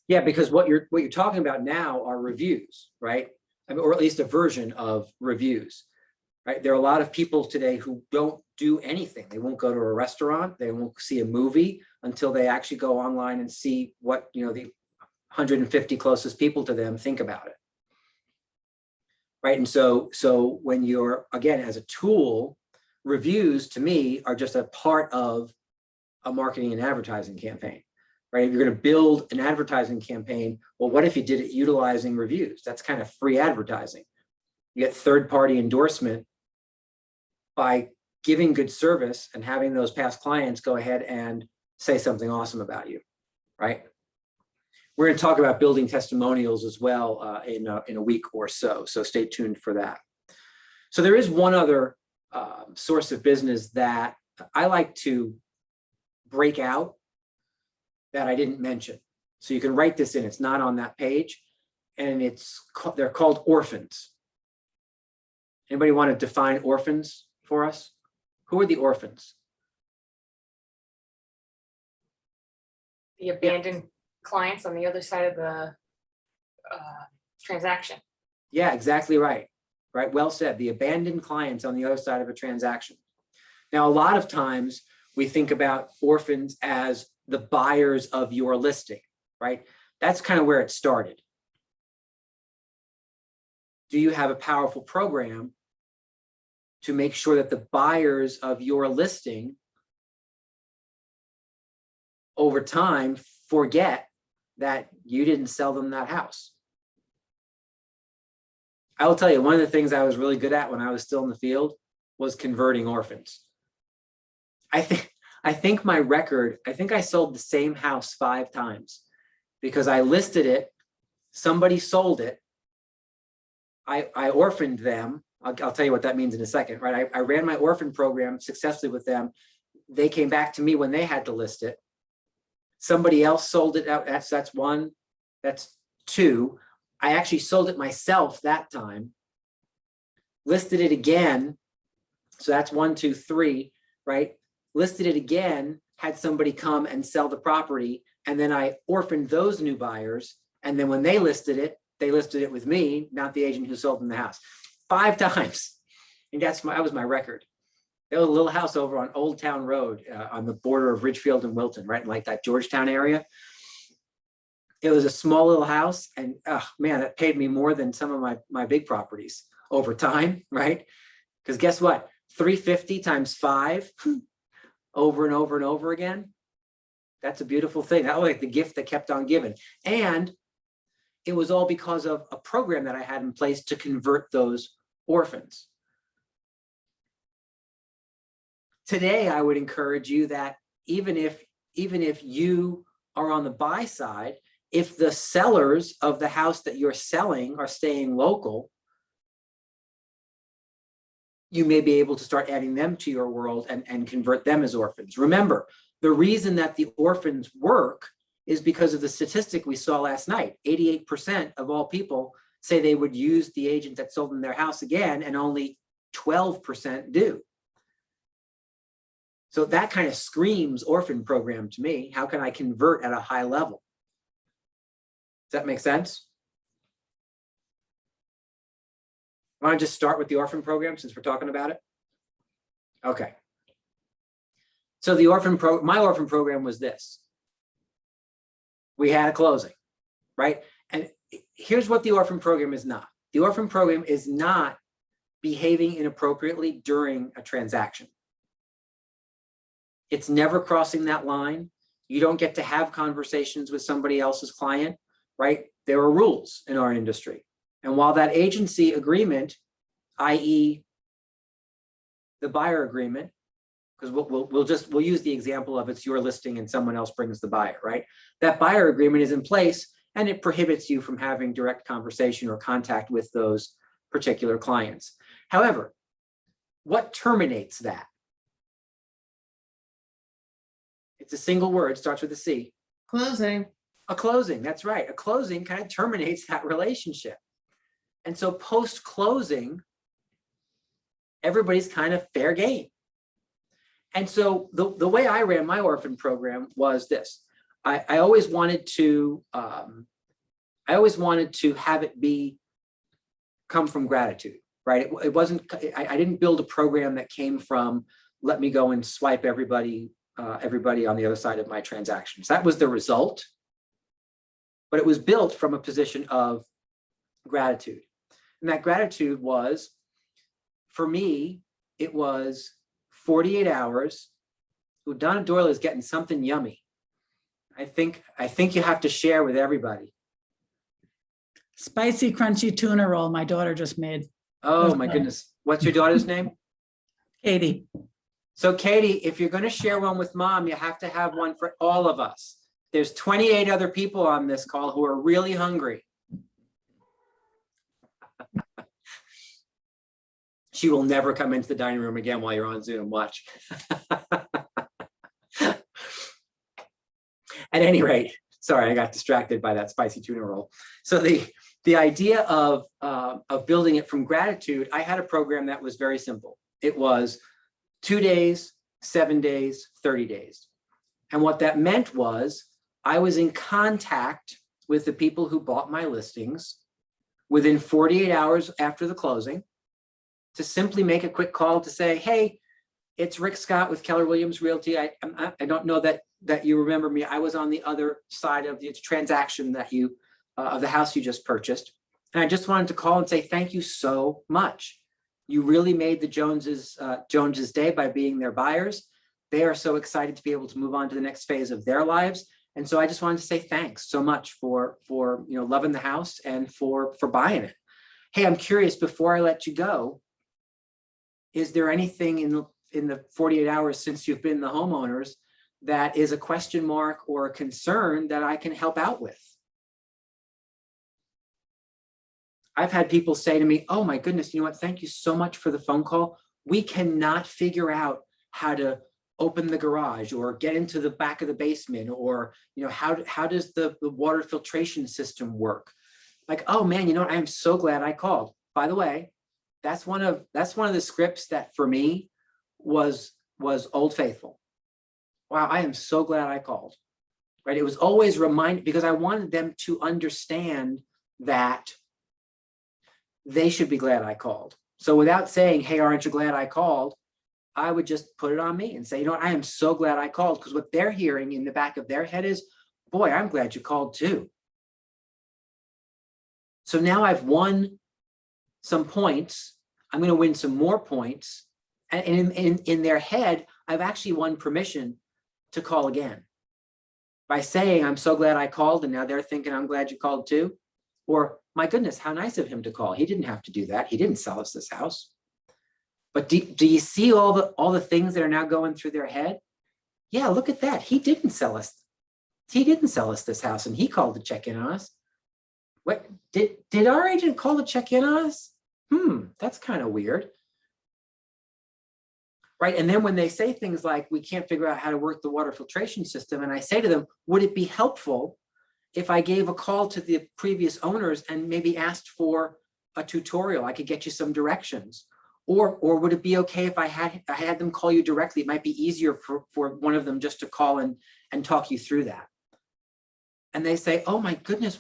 Yeah, because what you're talking about now are reviews, right? I mean, or at least a version of reviews, right? There are a lot of people today who don't do anything. They won't go to a restaurant. They won't see a movie until they actually go online and see what, the 150 closest people to them think about it. Right. And so when you're, again, as a tool, reviews to me are just a part of a marketing and advertising campaign, right? If you're going to build an advertising campaign, well, what if you did it utilizing reviews? That's kind of free advertising. You get third-party endorsement by giving good service and having those past clients go ahead and say something awesome about you, right? We're going to talk about building testimonials as well in a week or so. So stay tuned for that. So there is one other source of business that I like to break out that I didn't mention. So you can write this in. It's not on that page, and they're called orphans. Anybody want to define orphans for us? Who are the orphans? The abandoned clients on the other side of the transaction. Yeah, exactly right. Right. Well said. The abandoned clients on the other side of a transaction. Now, a lot of times we think about orphans as the buyers of your listing, right? That's kind of where it started. Do you have a powerful program to make sure that the buyers of your listing over time forget that you didn't sell them that house? I will tell you, one of the things I was really good at when I was still in the field was converting orphans. I think my record, I think I sold the same house 5 times because I listed it, somebody sold it, I orphaned them. I'll tell you what that means in a second, right? I ran my orphan program successfully with them. They came back to me when they had to list it. Somebody else sold it out. That's 1. That's 2. I actually sold it myself that time, listed it again. So that's 1, 2, 3, right? Listed it again, had somebody come and sell the property. And then I orphaned those new buyers. And then when they listed it with me, not the agent who sold them the house. 5 times. And that was my record. There was a little house over on Old Town Road on the border of Ridgefield and Wilton, right? In like that Georgetown area. It was a small little house, and man, that paid me more than some of my big properties over time, right? Because guess what? 350 times 5 over and over and over again. That's a beautiful thing. That was like the gift that kept on giving. And it was all because of a program that I had in place to convert those orphans. Today, I would encourage you that even if you are on the buy side, if the sellers of the house that you're selling are staying local, you may be able to start adding them to your world and convert them as orphans. Remember, the reason that the orphans work is because of the statistic we saw last night. 88% of all people say they would use the agent that sold them their house again, and only 12% do. So that kind of screams orphan program to me. How can I convert at a high level? Does that make sense? Want to just start with the orphan program since we're talking about it? Okay. So the my orphan program was this. We had a closing, right? And here's what the orphan program is not. The orphan program is not behaving inappropriately during a transaction. It's never crossing that line. You don't get to have conversations with somebody else's client, right? There are rules in our industry. And while that agency agreement, i.e. the buyer agreement, because we'll use the example of it's your listing and someone else brings the buyer, right? That buyer agreement is in place and it prohibits you from having direct conversation or contact with those particular clients. However, what terminates that? It's a single word, starts with a C. Closing. A closing, that's right. A closing kind of terminates that relationship. And so post-closing, everybody's kind of fair game. And so the way I ran my orphan program was this. I always wanted to have it come from gratitude, right? It wasn't, I didn't build a program that came from, let me go and swipe everybody on the other side of my transactions. That was the result, but it was built from a position of gratitude. And that gratitude was, for me, it was 48 hours. Ooh, Donna Doyle is getting something yummy. I think you have to share with everybody. Spicy, crunchy tuna roll my daughter just made. Oh my goodness. What's your daughter's name? Katie. So Katie, if you're going to share one with mom, you have to have one for all of us. There's 28 other people on this call who are really hungry. She will never come into the dining room again while you're on Zoom. Watch. At any rate, sorry, I got distracted by that spicy tuna roll. So the idea of building it from gratitude, I had a program that was very simple. It was 2 days, 7 days, 30 days. And what that meant was I was in contact with the people who bought my listings within 48 hours after the closing to simply make a quick call to say, hey, it's Rick Scott with Keller Williams Realty. I don't know that you remember me. I was on the other side of the transaction that of the house you just purchased. And I just wanted to call and say, thank you so much. You really made the Joneses' day by being their buyers. They are so excited to be able to move on to the next phase of their lives. And so I just wanted to say thanks so much for loving the house and for buying it. Hey, I'm curious, before I let you go, is there anything in the 48 hours since you've been the homeowners that is a question mark or a concern that I can help out with? I've had people say to me, oh my goodness, you know what? Thank you so much for the phone call. We cannot figure out how to open the garage or get into the back of the basement, or how does the water filtration system work? Like, oh man, I am so glad I called. By the way, that's one of the scripts that for me was Old Faithful. Wow, I am so glad I called. Right? It was always reminded, because I wanted them to understand that they should be glad I called. So without saying, hey, aren't you glad I called? I would just put it on me and say, I am so glad I called, because what they're hearing in the back of their head is, boy, I'm glad you called too. So now I've won some points. I'm going to win some more points. And in their head, I've actually won permission to call again by saying, I'm so glad I called. And now they're thinking, I'm glad you called too. Or, my goodness, how nice of him to call. He didn't have to do that. He didn't sell us this house. But do you see all the things that are now going through their head? Yeah, look at that. He didn't sell us. He didn't sell us this house, and he called to check in on us. What did our agent call to check in on us? That's kind of weird. Right. And then when they say things like, we can't figure out how to work the water filtration system, and I say to them, would it be helpful if I gave a call to the previous owners and maybe asked for a tutorial? I could get you some directions. Or would it be okay if I had them call you directly? It might be easier for one of them just to call and talk you through that. And they say, oh my goodness,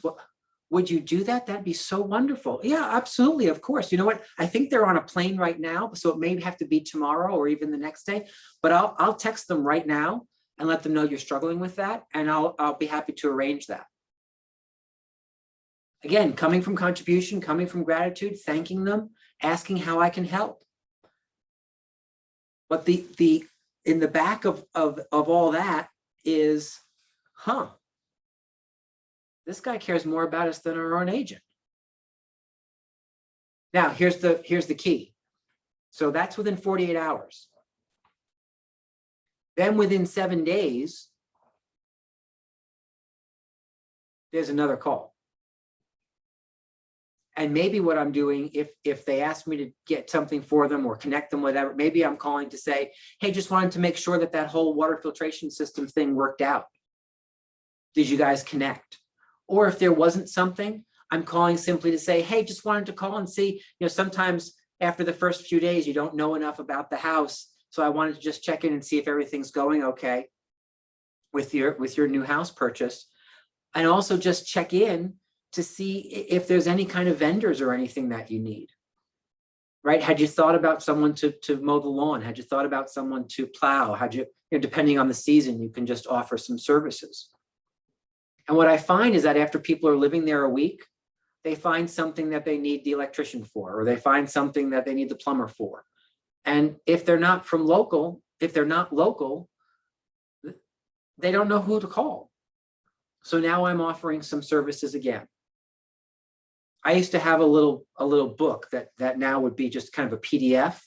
would you do that? That'd be so wonderful. Yeah, absolutely. Of course. You know what? I think they're on a plane right now, so it may have to be tomorrow or even the next day, but I'll text them right now and let them know you're struggling with that. And I'll be happy to arrange that. Again, coming from contribution, coming from gratitude, thanking them, asking how I can help. But the in the back of all that is, this guy cares more about us than our own agent. Now, here's the key. So that's within 48 hours. Then within 7 days, there's another call. And maybe what I'm doing, if they ask me to get something for them or connect them, whatever, maybe I'm calling to say, hey, just wanted to make sure that that whole water filtration system thing worked out. Did you guys connect? Or if there wasn't something, I'm calling simply to say, hey, just wanted to call and see, sometimes after the first few days, you don't know enough about the house. So I wanted to just check in and see if everything's going okay with your new house purchase. And also just check in to see if there's any kind of vendors or anything that you need, right? Had you thought about someone to mow the lawn? Had you thought about someone to plow? Had you, depending on the season, you can just offer some services. And what I find is that after people are living there a week, they find something that they need the electrician for, or they find something that they need the plumber for. And if they're not local, they don't know who to call. So now I'm offering some services again. I used to have a little book that now would be just kind of a PDF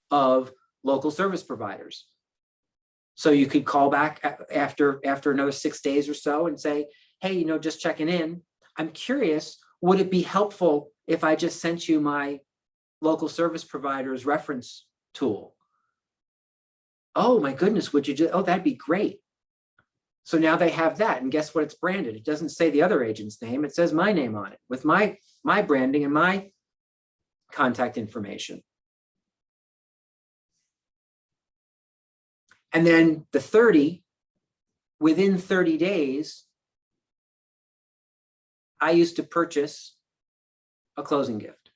of local service providers. So you could call back after another 6 days or so and say, hey, just checking in. I'm curious, would it be helpful if I just sent you my local service provider's reference tool? Oh my goodness, would you just, oh, that'd be great. So now they have that, and guess what? It's branded. It doesn't say the other agent's name. It says my name on it with my branding and my contact information. And then the 30, within 30 days, I used to purchase a closing gift.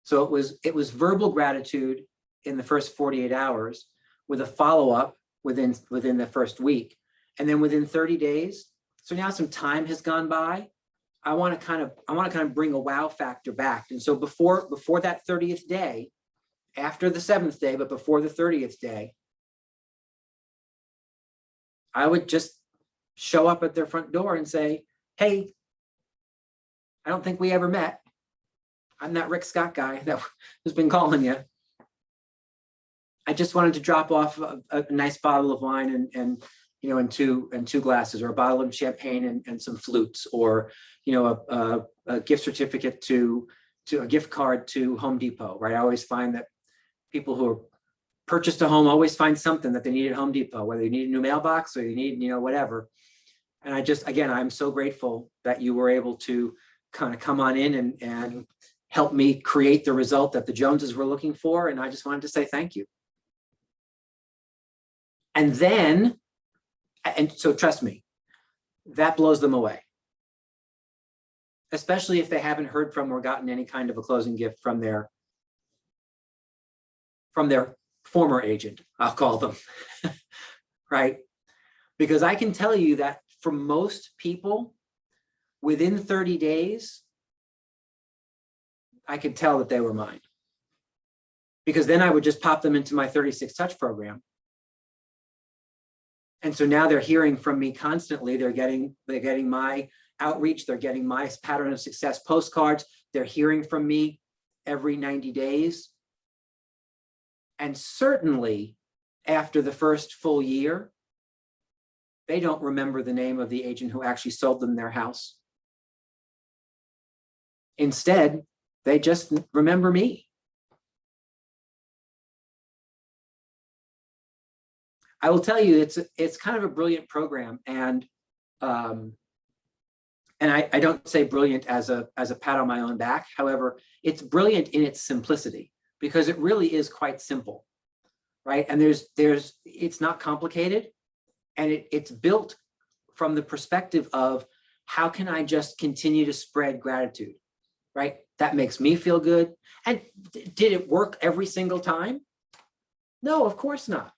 So it was verbal gratitude in the first 48 hours with a follow-up within the first week. And then within 30 days, so now some time has gone by, I want to kind of bring a wow factor back. And so before that 30th day, after the 7th day, but before the 30th day, I would just show up at their front door and say, hey, I don't think we ever met. I'm that Rick Scott guy that who's been calling you. I just wanted to drop off a nice bottle of wine and two glasses, or a bottle of champagne and some flutes, or a gift certificate to a gift card to Home Depot, right? I always find that people who are purchased a home always find something that they need at Home Depot, whether you need a new mailbox or you need whatever. And I'm so grateful that you were able to kind of come on in and help me create the result that the Joneses were looking for. And I just wanted to say thank you. And then, and so trust me, that blows them away. Especially if they haven't heard from or gotten any kind of a closing gift from their former agent, I'll call them, right? Because I can tell you that for most people, within 30 days, I could tell that they were mine. Because then I would just pop them into my 36 Touch program. And so now they're hearing from me constantly. They're getting my outreach. They're getting my pattern of success postcards. They're hearing from me every 90 days. And certainly after the first full year, they don't remember the name of the agent who actually sold them their house. Instead, they just remember me. I will tell you, it's kind of a brilliant program, and I don't say brilliant as a pat on my own back. However, it's brilliant in its simplicity, because it really is quite simple, right? And it's not complicated, and it's built from the perspective of how can I just continue to spread gratitude, right? That makes me feel good. And did it work every single time? No, of course not,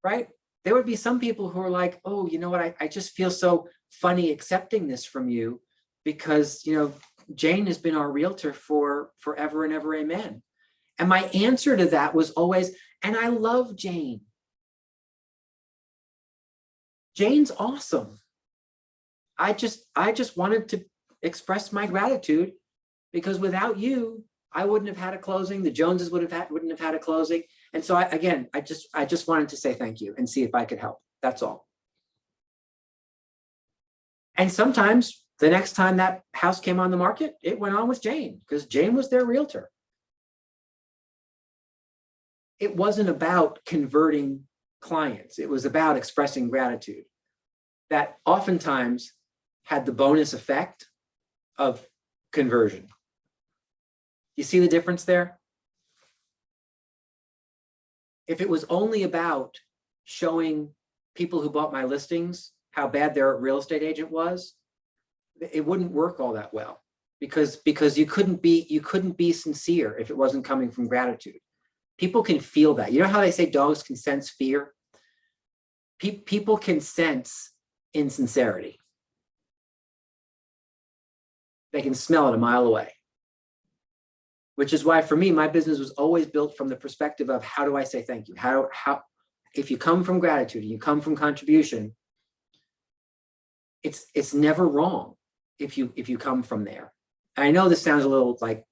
right? There would be some people who are like, oh, you know what? I just feel so funny accepting this from you because, Jane has been our realtor for forever and ever, amen. And my answer to that was always, and I love Jane. Jane's awesome. I just wanted to express my gratitude because without you, I wouldn't have had a closing. The Joneses wouldn't have had a closing. And so I just wanted to say thank you and see if I could help. That's all. And sometimes the next time that house came on the market, it went on with Jane because Jane was their realtor. It wasn't about converting clients. It was about expressing gratitude that oftentimes had the bonus effect of conversion. You see the difference there? If it was only about showing people who bought my listings how bad their real estate agent was, it wouldn't work all that well because you couldn't be sincere if it wasn't coming from gratitude. People can feel that. You know how they say dogs can sense fear? People can sense insincerity. They can smell it a mile away. Which is why for me, my business was always built from the perspective of how do I say thank you? How if you come from gratitude and you come from contribution, it's never wrong if you come from there. And I know this sounds a little like,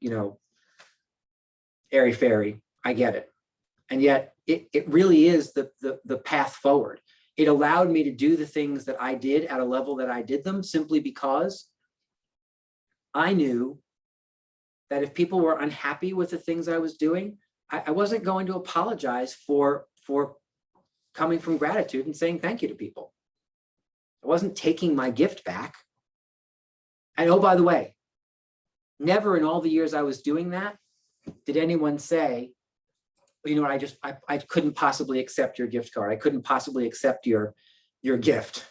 airy-fairy. I get it. And yet it really is the path forward. It allowed me to do the things that I did at a level that I did them simply because I knew that if people were unhappy with the things I was doing, I wasn't going to apologize for coming from gratitude and saying thank you to people. I wasn't taking my gift back. And oh, by the way, never in all the years I was doing that did anyone say, you know what, I couldn't possibly accept your gift card. I couldn't possibly accept your gift,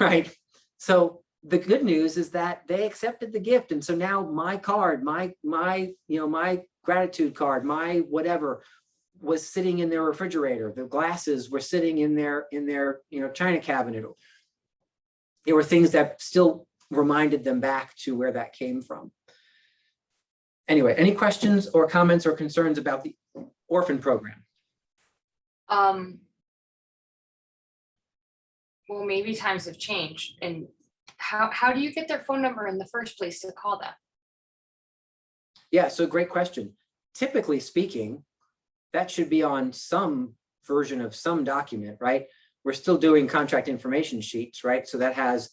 right? So the good news is that they accepted the gift. And so now my card, my gratitude card, my whatever was sitting in their refrigerator. The glasses were sitting in their china cabinet. There were things that still reminded them back to where that came from. Anyway, any questions or comments or concerns about the orphan program? Well, maybe times have changed. And how do you get their phone number in the first place to call them? Yeah, so great question. Typically speaking, that should be on some version of some document, right? We're still doing contract information sheets, right? So that has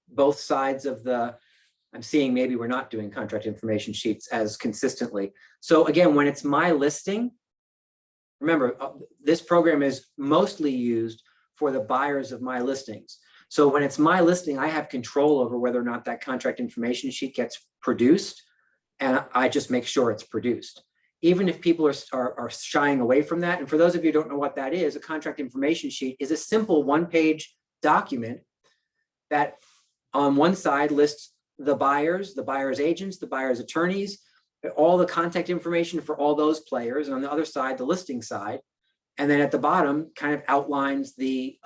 both sides of the, I'm seeing maybe we're not doing contract information sheets as consistently. So again, when it's my listing, remember, this program is mostly used for the buyers of my listings. So when it's my listing, I have control over whether or not that contract information sheet gets produced, and I just make sure it's produced. Even if people are shying away from that, and for those of you who don't know what that is, a contract information sheet is a simple one-page document that on one side lists the buyers agents, the buyer's attorneys, all the contact information for all those players, and on the other side, the listing side. And then at the bottom kind of outlines the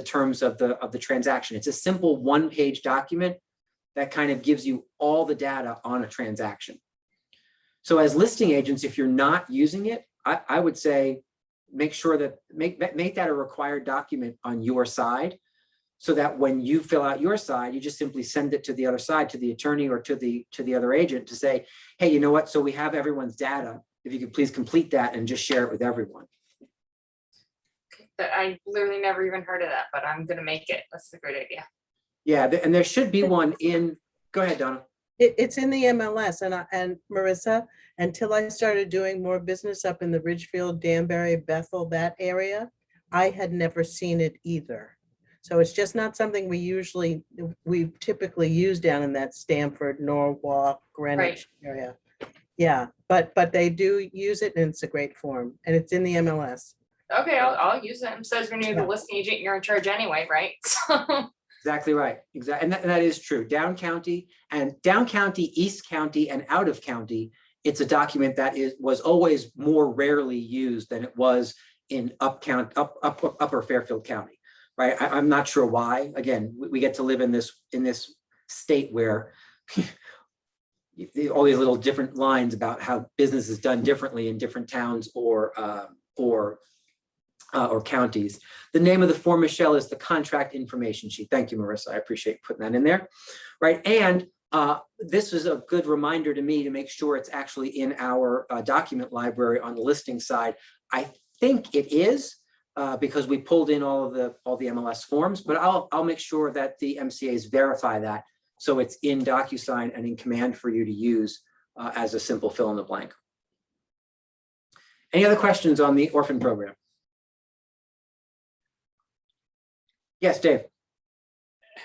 terms of the transaction. It's a simple one-page document that kind of gives you all the data on a transaction. So as listing agents, if you're not using it, I would say make sure that make that a required document on your side, so that when you fill out your side, you just simply send it to the other side, to the attorney or to the other agent to say, hey, you know what? So we have everyone's data. If you could please complete that and just share it with everyone. I literally never even heard of that, but I'm gonna make it. That's a great idea. Yeah, and there should be one in. Go ahead, Donna. It's in the MLS, and Marissa, until I started doing more business up in the Ridgefield, Danbury, Bethel, that area, I had never seen it either. So it's just not something we typically use down in that Stamford, Norwalk, Greenwich area. Yeah, but they do use it, and it's a great form, and it's in the MLS. Okay, I'll use it. It says when you're the listing agent, you're in charge anyway, right? So. Exactly right. Exactly. And that is true. Down county, East County, and out of county, it's a document that was always more rarely used than it was in upper Fairfield County. Right. I'm not sure why. Again, we get to live in this state where all these little different lines about how business is done differently in different towns or counties. The name of the form, Michelle, is the contract information sheet. Thank you, Marissa. I appreciate putting that in there, right? And this is a good reminder to me to make sure it's actually in our document library on the listing side. I think it is because we pulled in all the MLS forms, but I'll make sure that the MCAs verify that so it's in DocuSign and in command for you to use as a simple fill in the blank. Any other questions on the orphan program? Yes, Dave.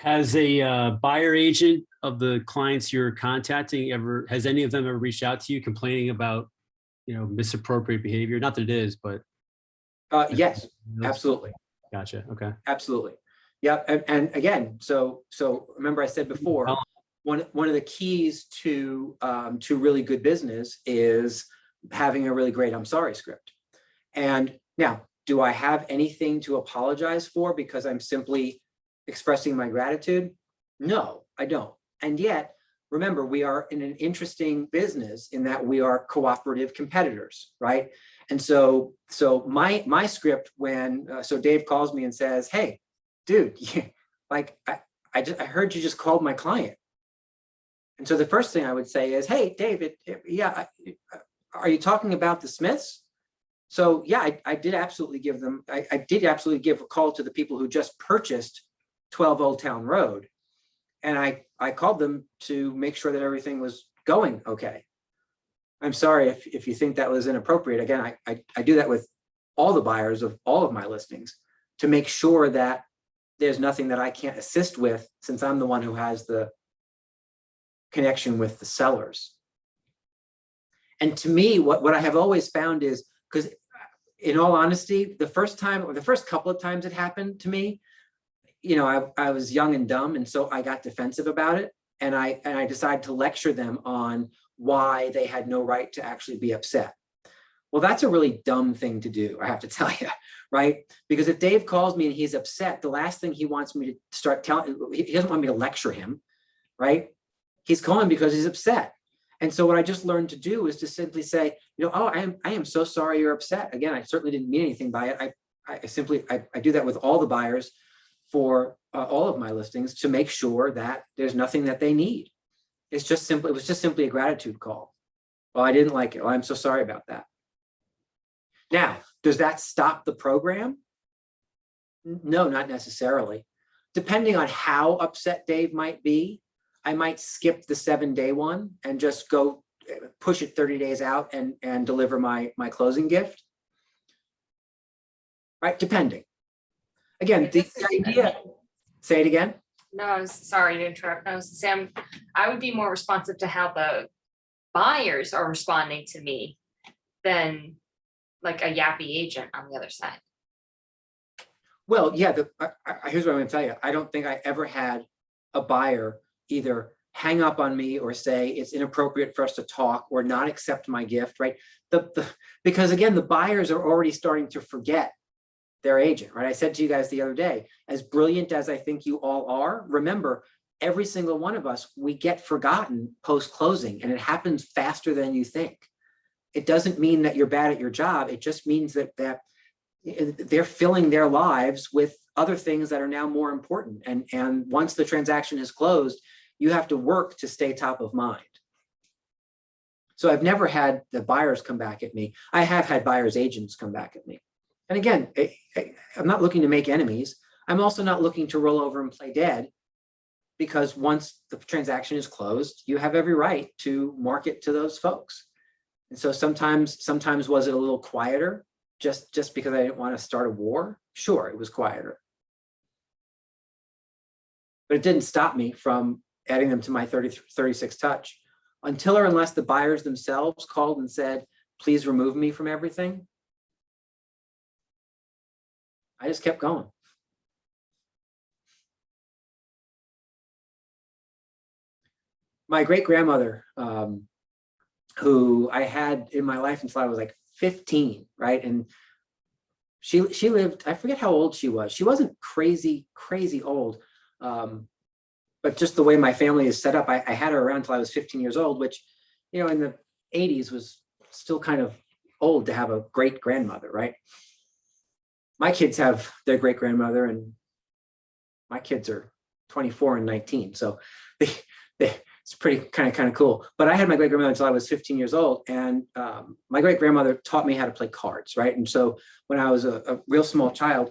Has a buyer agent of the clients you're contacting has any of them ever reached out to you complaining about, misappropriate behavior? Not that it is, but. Yes, absolutely. Gotcha. Okay. Absolutely. Yeah. And again, so remember I said before, one of the keys to really good business is having a really great I'm sorry script. And now, do I have anything to apologize for because I'm simply expressing my gratitude? No, I don't. And yet, remember, we are in an interesting business in that we are cooperative competitors, right? And so my script so Dave calls me and says, hey, dude, like I heard you just called my client. And so the first thing I would say is, hey, Dave, are you talking about the Smiths? So yeah, I did absolutely give them, I did absolutely give a call to the people who just purchased 12 Old Town Road. And I called them to make sure that everything was going okay. I'm sorry if you think that was inappropriate. Again, I do that with all the buyers of all of my listings to make sure that there's nothing that I can't assist with since I'm the one who has the connection with the sellers. And to me, what I have always found is, because in all honesty, the first couple of times it happened to me, I was young and dumb. And so I got defensive about it. And I decided to lecture them on why they had no right to actually be upset. Well, that's a really dumb thing to do, I have to tell you, right? Because if Dave calls me and he's upset, the last thing he wants me to start telling, he doesn't want me to lecture him, right? He's calling because he's upset. And so what I just learned to do is to simply say, oh, I am so sorry you're upset. Again, I certainly didn't mean anything by it. I do that with all the buyers for all of my listings to make sure that there's nothing that they need. It was just simply a gratitude call. Well, I didn't like it. Well, I'm so sorry about that. Now, does that stop the program? No, not necessarily. Depending on how upset Dave might be, I might skip the 7-day one and just go push it 30 days out and deliver my closing gift. Right, depending. Again, the idea, say it again. No, I was sorry to interrupt. Sam, I would be more responsive to how the buyers are responding to me than like a yappy agent on the other side. Well, yeah, here's what I'm going to tell you. I don't think I ever had a buyer either hang up on me or say it's inappropriate for us to talk or not accept my gift, right? Because again, the buyers are already starting to forget their agent, right? I said to you guys the other day, as brilliant as I think you all are, remember, every single one of us, we get forgotten post-closing, and it happens faster than you think. It doesn't mean that you're bad at your job. It just means that they're filling their lives with other things that are now more important. And once the transaction is closed, you have to work to stay top of mind. So I've never had the buyers come back at me. I have had buyers' agents come back at me. And again, I'm not looking to make enemies. I'm also not looking to roll over and play dead, because once the transaction is closed, you have every right to market to those folks. And so sometimes was it a little quieter just because I didn't want to start a war? Sure, it was quieter. But it didn't stop me from adding them to my 36 touch until or unless the buyers themselves called and said, please remove me from everything. I just kept going. My great-grandmother, who I had in my life until I was like 15, right? And she lived, I forget how old she was. She wasn't crazy old, but but just the way my family is set up, I had her around till I was 15 years old, which, you know, in the 80s was still kind of old to have a great grandmother, right? My kids have their great grandmother, and my kids are 24 and 19. So it's pretty kind of cool. But I had my great grandmother until I was 15 years old. And my great grandmother taught me how to play cards, right? And so when I was a real small child,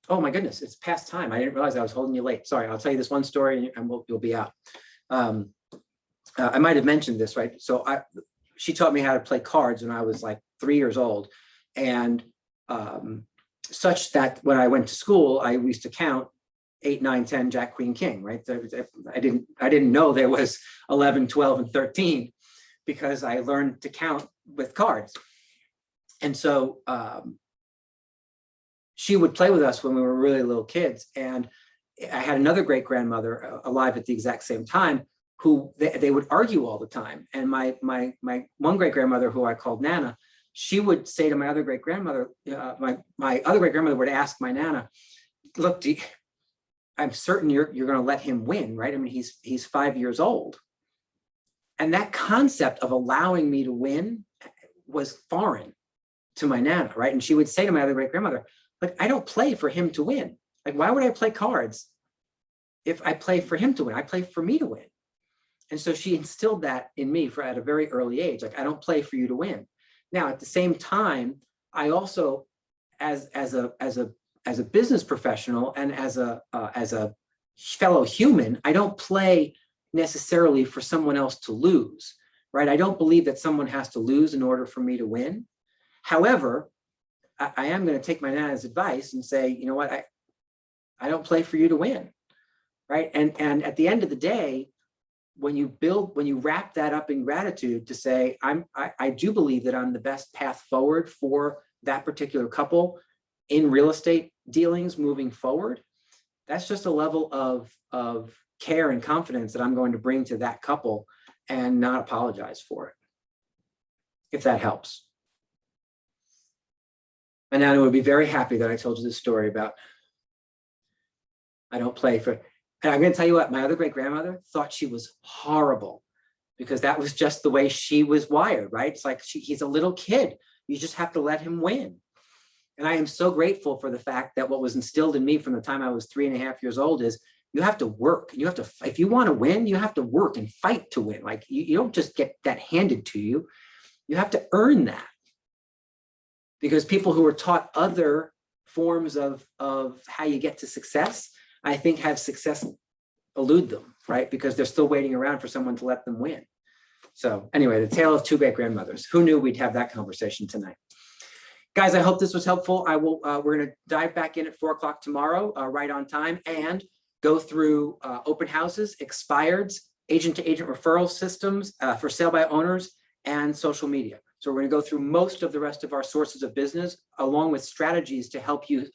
oh my goodness, it's past time. I didn't realize I was holding you late. Sorry, I'll tell you this one story and you'll be out. I might have mentioned this, right? So she taught me how to play cards when I was like 3 years old. And such that when I went to school, I used to count 8, 9, 10, Jack, Queen, King, right? I didn't know there was 11, 12, and 13 because I learned to count with cards. And so she would play with us when we were really little kids. And I had another great grandmother alive at the exact same time who they would argue all the time. And my one great grandmother, who I called Nana, she would say to my other great grandmother, my other great grandmother would ask my Nana, look, I'm certain you're going to let him win, right? I mean, he's 5 years old. And that concept of allowing me to win was foreign to my Nana, right? And she would say to my other great grandmother, like, I don't play for him to win. Like, why would I play cards if I play for him to win? I play for me to win. And so she instilled that in me at a very early age. Like, I don't play for you to win. Now, at the same time, I also, as a business professional and as a fellow human, I don't play necessarily for someone else to lose, right? I don't believe that someone has to lose in order for me to win. However, I am going to take my Nana's advice and say, you know what, I don't play for you to win, right? And at the end of the day, when you wrap that up in gratitude to say, I do believe that I'm the best path forward for that particular couple in real estate dealings moving forward, that's just a level of care and confidence that I'm going to bring to that couple and not apologize for it, if that helps. And Nana would be very happy that I told you this story about I don't play for, and I'm going to tell you what, my other great grandmother thought she was horrible because that was just the way she was wired, right? It's like he's a little kid. You just have to let him win. And I am so grateful for the fact that what was instilled in me from the time I was 3.5 years old is you have to work. You have to, if you want to win, you have to work and fight to win. Like you don't just get that handed to you. You have to earn that. Because people who are taught other forms of how you get to success, I think have success elude them, right? Because they're still waiting around for someone to let them win. So anyway, the tale of two great grandmothers. Who knew we'd have that conversation tonight? Guys, I hope this was helpful. We're going to dive back in at 4 o'clock tomorrow, right on time, and go through open houses, expireds, agent-to-agent referral systems for sale by owners, and social media. So we're going to go through most of the rest of our sources of business, along with strategies to help you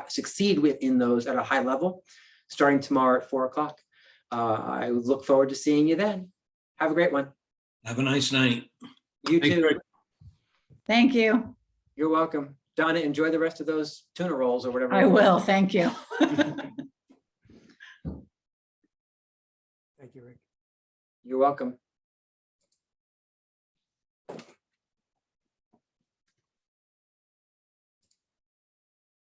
succeed within those at a high level, starting tomorrow at 4 o'clock. I look forward to seeing you then. Have a great one. Have a nice night. You Thanks, too. Greg. Thank you. You're welcome. Donna, enjoy the rest of those tuna rolls or whatever. I will. Thank you. Thank you, Rick. You're welcome.